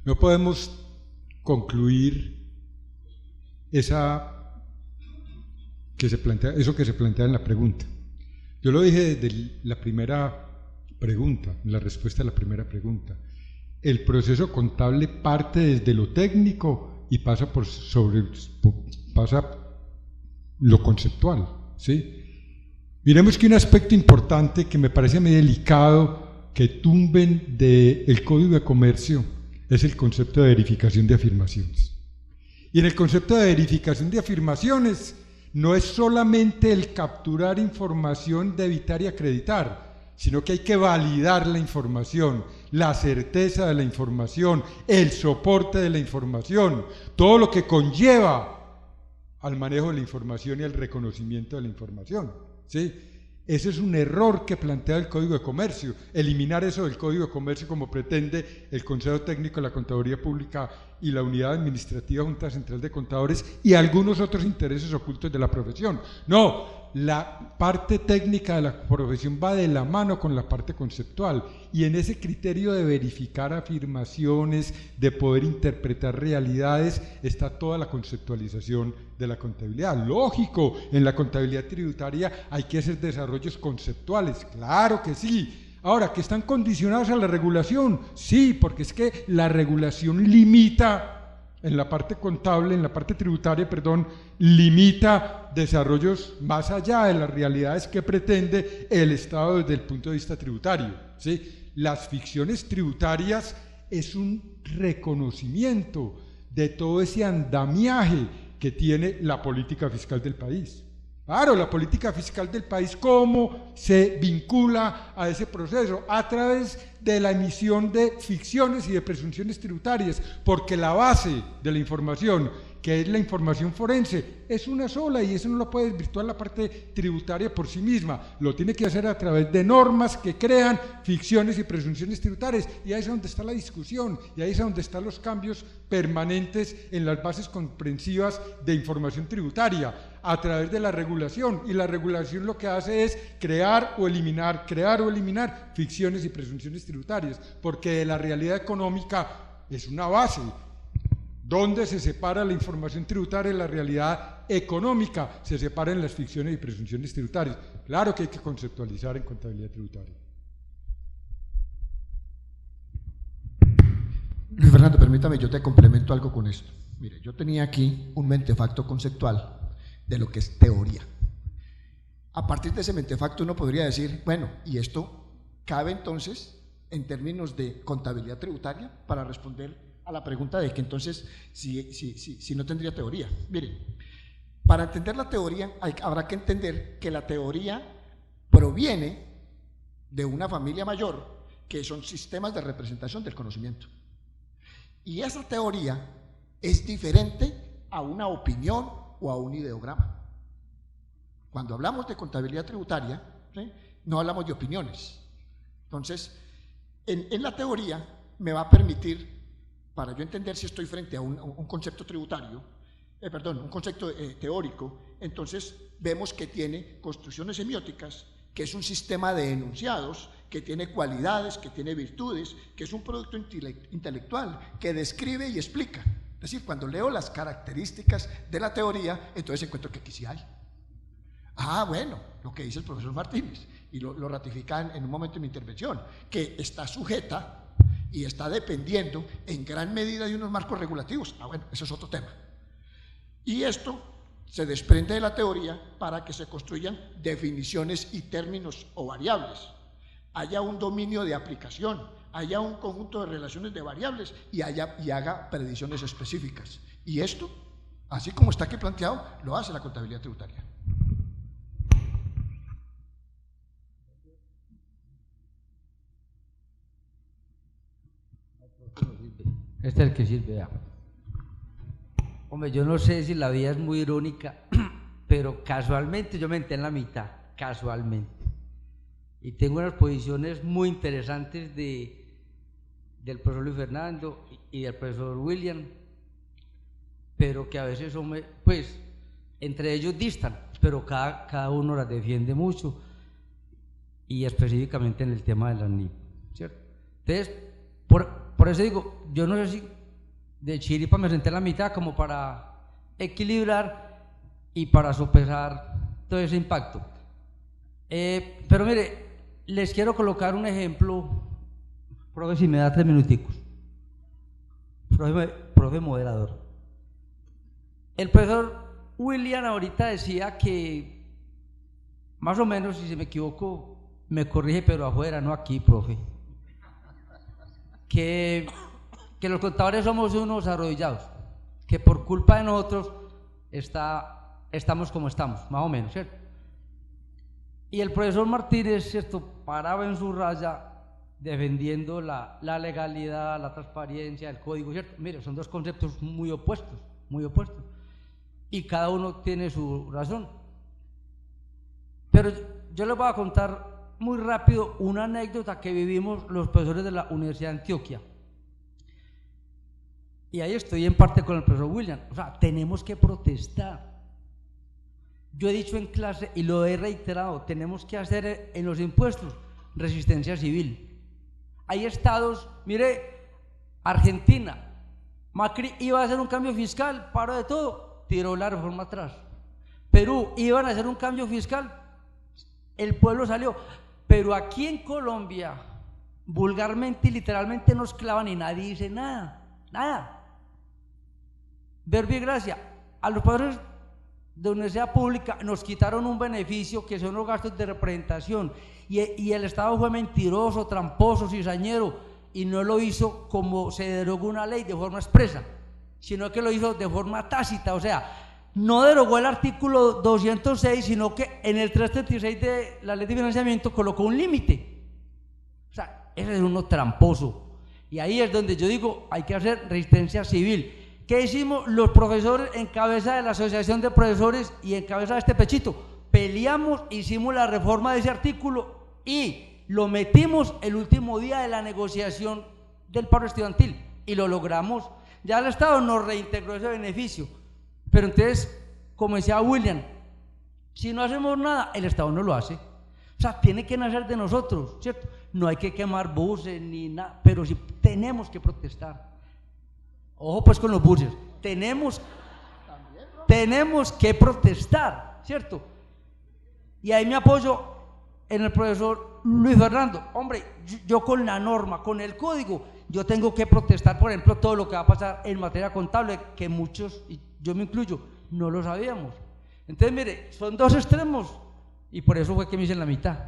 No podemos concluir eso que se plantea en la pregunta. Yo lo dije desde la primera pregunta, en la respuesta a la primera pregunta. El proceso contable parte desde lo técnico y pasa lo conceptual, ¿sí? Miremos que un aspecto importante que me parece muy delicado que tumben del Código de Comercio es el concepto de verificación de afirmaciones. Y en el concepto de verificación de afirmaciones no es solamente el capturar información de evitar y acreditar, sino que hay que validar la información, la certeza de la información, el soporte de la información, todo lo que conlleva al manejo de la información y al reconocimiento de la información, ¿sí? Ese es un error que plantea el Código de Comercio, eliminar eso del Código de Comercio como pretende el Consejo Técnico de la Contaduría Pública y la Unidad Administrativa Junta Central de Contadores y algunos otros intereses ocultos de la profesión. No, la parte técnica de la profesión va de la mano con la parte conceptual, y en ese criterio de verificar afirmaciones, de poder interpretar realidades, está toda la conceptualización de la contabilidad. Lógico, en la contabilidad tributaria hay que hacer desarrollos conceptuales, claro que sí. Ahora, ¿que están condicionados a la regulación? Sí, porque es que la regulación limita, en la parte contable, en la parte tributaria, limita desarrollos más allá de las realidades que pretende el Estado desde el punto de vista tributario, ¿sí? Las ficciones tributarias es un reconocimiento de todo ese andamiaje que tiene la política fiscal del país. Claro, la política fiscal del país, ¿cómo se vincula a ese proceso? A través de la emisión de ficciones y de presunciones tributarias, porque la base de la información, que es la información forense, es una sola, y eso no lo puede desvirtuar la parte tributaria por sí misma, lo tiene que hacer a través de normas que crean ficciones y presunciones tributarias, y ahí es donde está la discusión, y ahí es donde están los cambios permanentes en las bases comprensivas de información tributaria, a través de la regulación, y la regulación lo que hace es crear o eliminar ficciones y presunciones tributarias, porque de la realidad económica es una base. ¿Dónde se separa la información tributaria de la realidad económica? Se separan las ficciones y presunciones tributarias. Claro que hay que conceptualizar en contabilidad tributaria. Luis Fernando, permítame, yo te complemento algo con esto. Mire, yo tenía aquí un mentefacto conceptual de lo que es teoría. A partir de ese mentefacto uno podría decir, bueno, ¿y esto cabe entonces en términos de contabilidad tributaria para responder a la pregunta de que entonces si no tendría teoría? Miren, para entender la teoría habrá que entender que la teoría proviene de una familia mayor, que son sistemas de representación del conocimiento, y esa teoría es diferente a una opinión o a un ideograma. Cuando hablamos de contabilidad tributaria, ¿sí?, no hablamos de opiniones. Entonces, en la teoría me va a permitir, para yo entender si estoy frente a un concepto tributario, un concepto teórico, entonces vemos que tiene construcciones semióticas, que es un sistema de enunciados, que tiene cualidades, que tiene virtudes, que es un producto intelectual, que describe y explica. Es decir, cuando leo las características de la teoría, entonces encuentro que aquí sí hay. Ah, bueno, lo que dice el profesor Martínez, y lo ratifica en un momento de mi intervención, que está sujeta y está dependiendo en gran medida de unos marcos regulativos. Ah, bueno, eso es otro tema. Y esto se desprende de la teoría para que se construyan definiciones y términos o variables, haya un dominio de aplicación, haya un conjunto de relaciones de variables y haga predicciones específicas. Y esto, así como está aquí planteado, lo hace la contabilidad tributaria. Este es el que sirve, ya. Hombre, yo no sé si la vida es muy irónica, pero casualmente yo me entré en la mitad, casualmente. Y tengo unas posiciones muy interesantes del profesor Luis Fernando y del profesor William, pero que a veces son, pues, entre ellos distan, pero cada uno las defiende mucho, y específicamente en el tema de la NIP, ¿cierto? Entonces, por eso digo, yo no sé si de chiripa me senté en la mitad como para equilibrar y para sopesar todo ese impacto. Pero mire, les quiero colocar un ejemplo, profe, si me da 3 minuticos. Profe moderador. El profesor William ahorita decía que, más o menos, si se me equivoco, me corrige, pero afuera, no aquí, profe. Que los contadores somos unos arrodillados, que por culpa de nosotros estamos como estamos, más o menos, ¿cierto? Y el profesor Martínez, ¿cierto?, paraba en su raya defendiendo la legalidad, la transparencia, el código, ¿cierto? Mire, son dos conceptos muy opuestos, y cada uno tiene su razón. Pero yo les voy a contar muy rápido una anécdota que vivimos los profesores de la Universidad de Antioquia. Y ahí estoy en parte con el profesor William. O sea, tenemos que protestar. Yo he dicho en clase y lo he reiterado, tenemos que hacer en los impuestos resistencia civil. Hay estados, mire, Argentina, Macri iba a hacer un cambio fiscal, paró de todo, tiró la reforma atrás. Perú, iban a hacer un cambio fiscal, el pueblo salió. Pero aquí en Colombia, vulgarmente y literalmente nos clavan y nadie dice nada, nada. Verbo y gracia, a los padres de universidad pública nos quitaron un beneficio que son los gastos de representación y el Estado fue mentiroso, tramposo, cizañero y no lo hizo como se derogó una ley de forma expresa, sino que lo hizo de forma tácita, o sea, no derogó el artículo 206, sino que en el 336 de la ley de financiamiento colocó un límite. O sea, ese es uno tramposo. Y ahí es donde yo digo, hay que hacer resistencia civil. ¿Qué hicimos los profesores en cabeza de la Asociación de Profesores y en cabeza de este pechito? Peleamos, hicimos la reforma de ese artículo y lo metimos el último día de la negociación del paro estudiantil y lo logramos. Ya el Estado nos reintegró ese beneficio. Pero entonces, como decía William, si no hacemos nada, el Estado no lo hace. O sea, tiene que nacer de nosotros, ¿cierto? No hay que quemar buses ni nada, pero sí tenemos que protestar. Ojo pues con los buses, tenemos que protestar, ¿cierto? Y ahí me apoyo en el profesor Luis Fernando. Hombre, yo con la norma, con el código, yo tengo que protestar, por ejemplo, todo lo que va a pasar en materia contable, que muchos, y yo me incluyo, no lo sabíamos. Entonces, mire, son dos extremos y por eso fue que me hice en la mitad.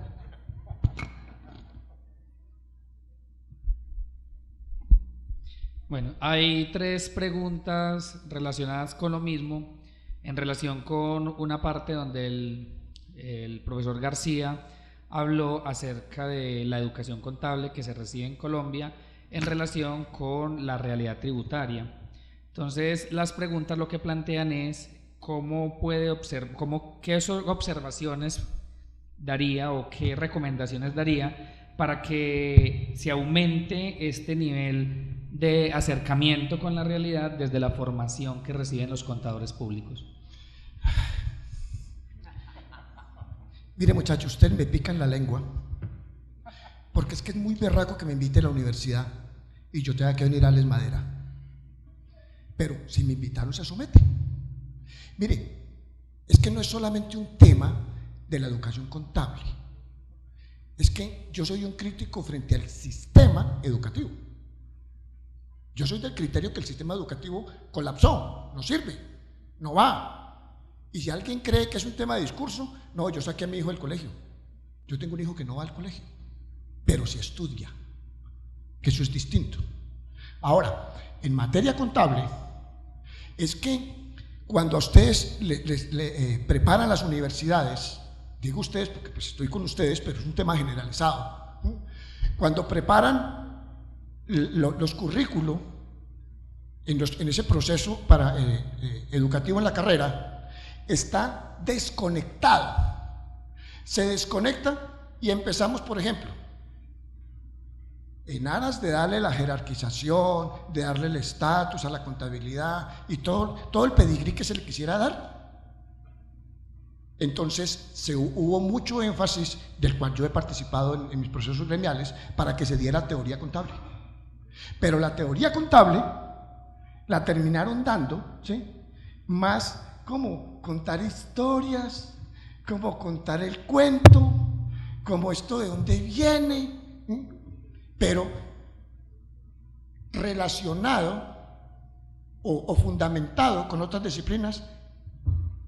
Bueno, hay 3 preguntas relacionadas con lo mismo, en relación con una parte donde el profesor García habló acerca de la educación contable que se recibe en Colombia en relación con la realidad tributaria. Entonces, las preguntas lo que plantean es qué observaciones daría o qué recomendaciones daría para que se aumente este nivel de acercamiento con la realidad desde la formación que reciben los contadores públicos. Mire, muchachos, ustedes me pican la lengua, porque es que es muy berraco que me invite a la universidad y yo tenga que venir a darles madera. Pero si me invitaron, se somete. Mire, es que no es solamente un tema de la educación contable, es que yo soy un crítico frente al sistema educativo. Yo soy del criterio que el sistema educativo colapsó, no sirve, no va. Y si alguien cree que es un tema de discurso, no, yo saqué a mi hijo del colegio. Yo tengo un hijo que no va al colegio, pero sí estudia, que eso es distinto. Ahora, en materia contable, es que cuando a ustedes le preparan las universidades, digo ustedes porque pues estoy con ustedes, pero es un tema generalizado, ¿no? Cuando preparan los currículos en ese proceso para, educativo en la carrera, está desconectado. Se desconecta y empezamos, por ejemplo, en aras de darle la jerarquización, de darle el estatus a la contabilidad y todo el pedigrí que se le quisiera dar. Entonces hubo mucho énfasis, del cual yo he participado en mis procesos gremiales, para que se diera teoría contable. Pero la teoría contable la terminaron dando, ¿sí?, más como contar historias, como contar el cuento, como esto de dónde viene, ¿sí?, pero relacionado o fundamentado con otras disciplinas,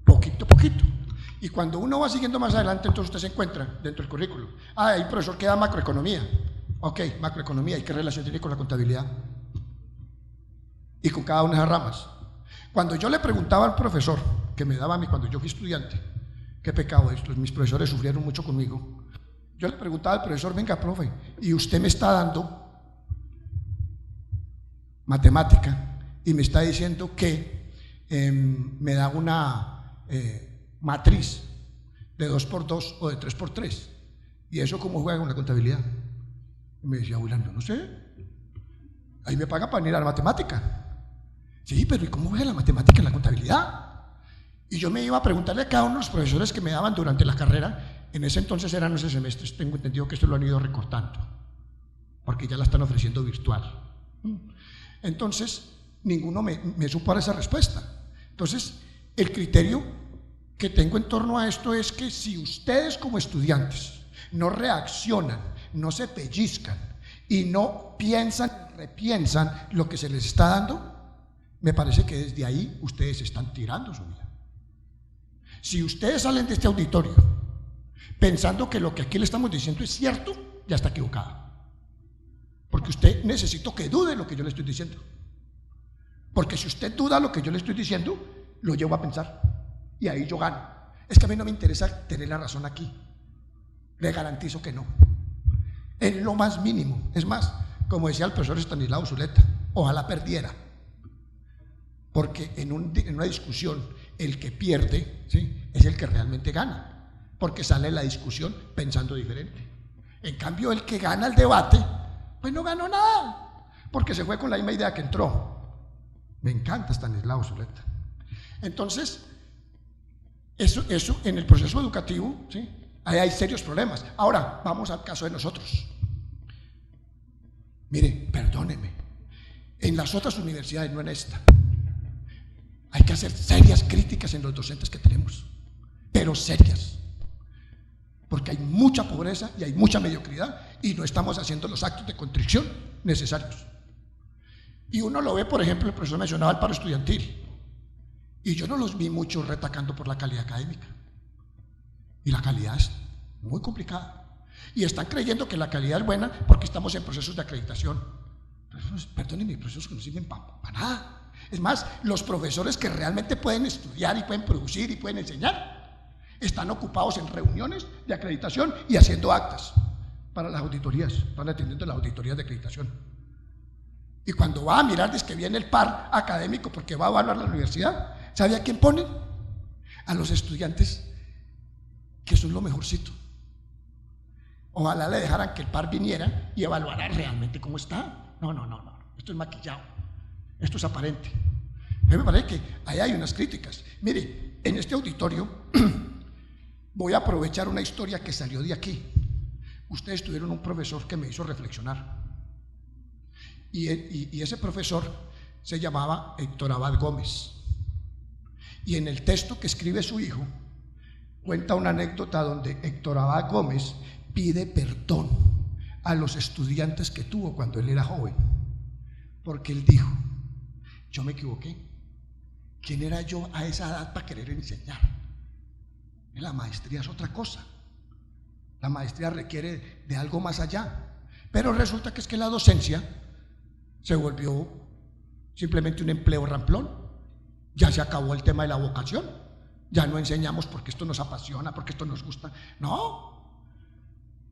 poquito a poquito. Y cuando uno va siguiendo más adelante, entonces usted se encuentra dentro del currículo, hay un profesor que da macroeconomía. Ok, macroeconomía, ¿y qué relación tiene con la contabilidad? Y con cada una de esas ramas. Cuando yo le preguntaba al profesor, que me daba a mí cuando yo fui estudiante, qué pecado esto, mis profesores sufrieron mucho conmigo. Yo le preguntaba al profesor, venga, profe, y usted me está dando matemática y me está diciendo que me da una matriz de 2×2 o de 3×3, y eso cómo juega con la contabilidad. Y me decía, William, yo no sé, ahí me pagan para ir a la matemática. Sí, pero ¿y cómo juega la matemática en la contabilidad? Y yo me iba a preguntarle a cada uno de los profesores que me daban durante la carrera. En ese entonces eran 11 semestres, tengo entendido que esto lo han ido recortando, porque ya la están ofreciendo virtual. Entonces, ninguno me supo dar esa respuesta. Entonces, el criterio que tengo en torno a esto es que si ustedes como estudiantes no reaccionan, no se pellizcan y no piensan, repiensan lo que se les está dando, me parece que desde ahí ustedes están tirando su vida. Si ustedes salen de este auditorio pensando que lo que aquí le estamos diciendo es cierto, ya está equivocado. Porque usted necesito que dude lo que yo le estoy diciendo. Porque si usted duda lo que yo le estoy diciendo, lo llevo a pensar y ahí yo gano. Es que a mí no me interesa tener la razón aquí. Le garantizo que no. En lo más mínimo. Es más, como decía el profesor Estanislao Zuleta, ojalá perdiera. Porque en una discusión el que pierde, ¿sí?, es el que realmente gana, porque sale la discusión pensando diferente. En cambio, el que gana el debate, pues no ganó nada, porque se fue con la misma idea que entró. Me encanta Estanislao Zuleta. Entonces, eso en el proceso educativo, ¿sí?, ahí hay serios problemas. Ahora, vamos al caso de nosotros. Mire, perdóneme, en las otras universidades, no en esta, hay que hacer serias críticas en los docentes que tenemos, pero serias, porque hay mucha pobreza y hay mucha mediocridad y no estamos haciendo los actos de contrición necesarios. Y uno lo ve, por ejemplo, el profesor mencionaba el paro estudiantil, y yo no los vi mucho retacando por la calidad académica, y la calidad es muy complicada, y están creyendo que la calidad es buena porque estamos en procesos de acreditación. Perdónenme, procesos que no sirven para nada. Es más, los profesores que realmente pueden estudiar y pueden producir y pueden enseñar están ocupados en reuniones de acreditación y haciendo actas para las auditorías, están atendiendo las auditorías de acreditación. Y cuando va a mirar, dice que viene el par académico porque va a evaluar la universidad, ¿sabe a quién ponen? A los estudiantes que son lo mejorcito. Ojalá le dejaran que el par viniera y evaluara realmente cómo está. No, esto es maquillado, esto es aparente. A mí me parece que ahí hay unas críticas. Mire, en este auditorio voy a aprovechar una historia que salió de aquí. Ustedes tuvieron un profesor que me hizo reflexionar, y ese profesor se llamaba Héctor Abad Gómez, y en el texto que escribe su hijo cuenta una anécdota donde Héctor Abad Gómez pide perdón a los estudiantes que tuvo cuando él era joven, porque él dijo: yo me equivoqué, ¿quién era yo a esa edad para querer enseñar? La maestría es otra cosa. La maestría requiere de algo más allá. Pero resulta que es que la docencia se volvió simplemente un empleo ramplón. Ya se acabó el tema de la vocación. Ya no enseñamos porque esto nos apasiona, porque esto nos gusta. No.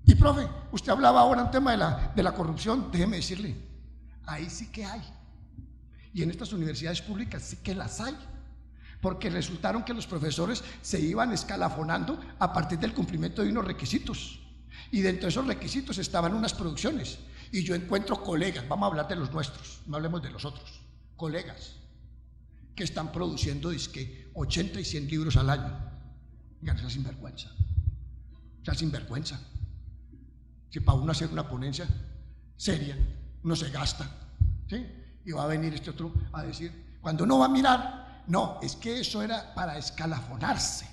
Y profe, usted hablaba ahora un tema de la corrupción. Déjeme decirle, ahí sí que hay. Y en estas universidades públicas sí que las hay. Porque resultaron que los profesores se iban escalafonando a partir del cumplimiento de unos requisitos. Y dentro de esos requisitos estaban unas producciones. Y yo encuentro colegas, vamos a hablar de los nuestros, no hablemos de los otros, colegas que están produciendo dizque 80 y 100 libros al año. Oigan, esa sinvergüenza. Esa sinvergüenza. Si para uno hacer una ponencia seria, uno se gasta, ¿sí? Y va a venir este otro a decir, cuando uno va a mirar, no, es que eso era para escalafonarse.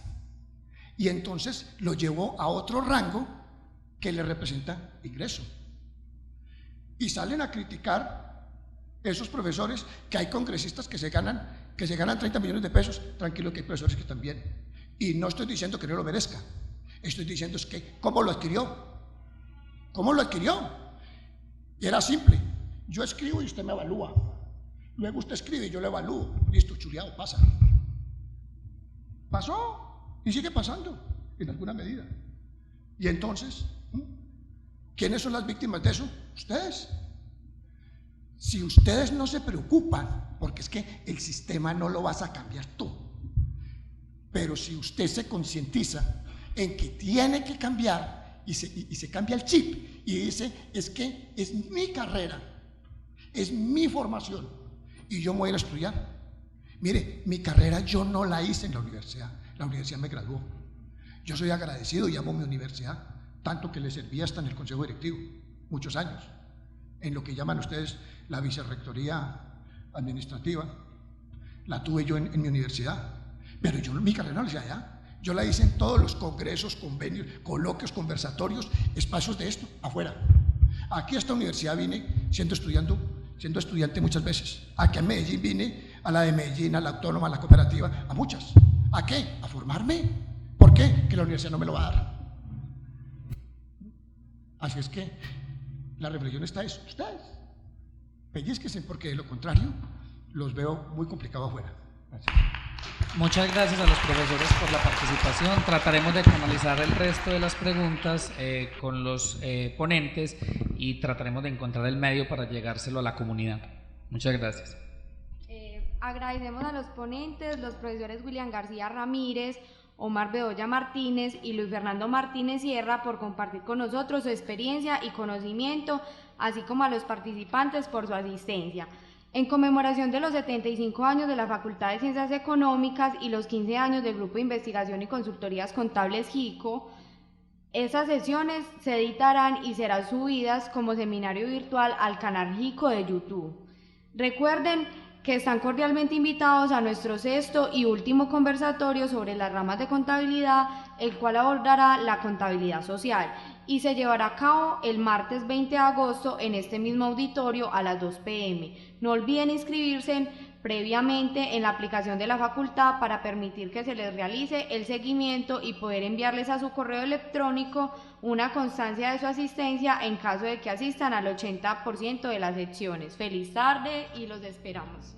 Y entonces lo llevó a otro rango que le representa ingreso. Y salen a criticar esos profesores, que hay congresistas que se ganan 30 millones de pesos. Tranquilo, que hay profesores que también. Y no estoy diciendo que no lo merezca, estoy diciendo es que ¿cómo lo adquirió? ¿Cómo lo adquirió? Y era simple, yo escribo y usted me evalúa, luego usted escribe y yo le evalúo, listo, chuleado, pasa. Pasó y sigue pasando en alguna medida. Y entonces, ¿quiénes son las víctimas de eso? Ustedes. Si ustedes no se preocupan, porque es que el sistema no lo vas a cambiar tú, pero si usted se concientiza en que tiene que cambiar y se cambia el chip y dice, es que es mi carrera, es mi formación y yo me voy a estudiar. Mire, mi carrera yo no la hice en la universidad me graduó. Yo soy agradecido y amo mi universidad, tanto que le serví hasta en el consejo directivo, muchos años, en lo que llaman ustedes la vicerrectoría administrativa. La tuve yo en mi universidad, pero yo mi carrera no la hice allá. Yo la hice en todos los congresos, convenios, coloquios, conversatorios, espacios de esto, afuera. Aquí a esta universidad vine siendo estudiante muchas veces. Aquí a Medellín vine, a la de Medellín, a la autónoma, a la cooperativa, a muchas. ¿A qué? A formarme. ¿Por qué? Que la universidad no me lo va a dar. Así es que la reflexión está eso. Ustedes pellizquense, porque de lo contrario los veo muy complicados afuera. Gracias. Muchas gracias a los profesores por la participación. Trataremos de canalizar el resto de las preguntas con los ponentes y trataremos de encontrar el medio para llegárselo a la comunidad. Muchas gracias. Agradecemos a los ponentes, los profesores William García Ramírez, Omar Bedoya Martínez y Luis Fernando Martínez Sierra por compartir con nosotros su experiencia y conocimiento, así como a los participantes por su asistencia. En conmemoración de los 75 años de la Facultad de Ciencias Económicas y los 15 años del Grupo de Investigación y Consultorías Contables JICO, estas sesiones se editarán y serán subidas como seminario virtual al canal JICO de YouTube. Recuerden que están cordialmente invitados a nuestro sexto y último conversatorio sobre las ramas de contabilidad, el cual abordará la contabilidad social y se llevará a cabo el martes 20 de agosto en este mismo auditorio a las 2 p.m. No olviden inscribirse previamente en la aplicación de la facultad para permitir que se les realice el seguimiento y poder enviarles a su correo electrónico una constancia de su asistencia en caso de que asistan al 80% de las secciones. Feliz tarde y los esperamos.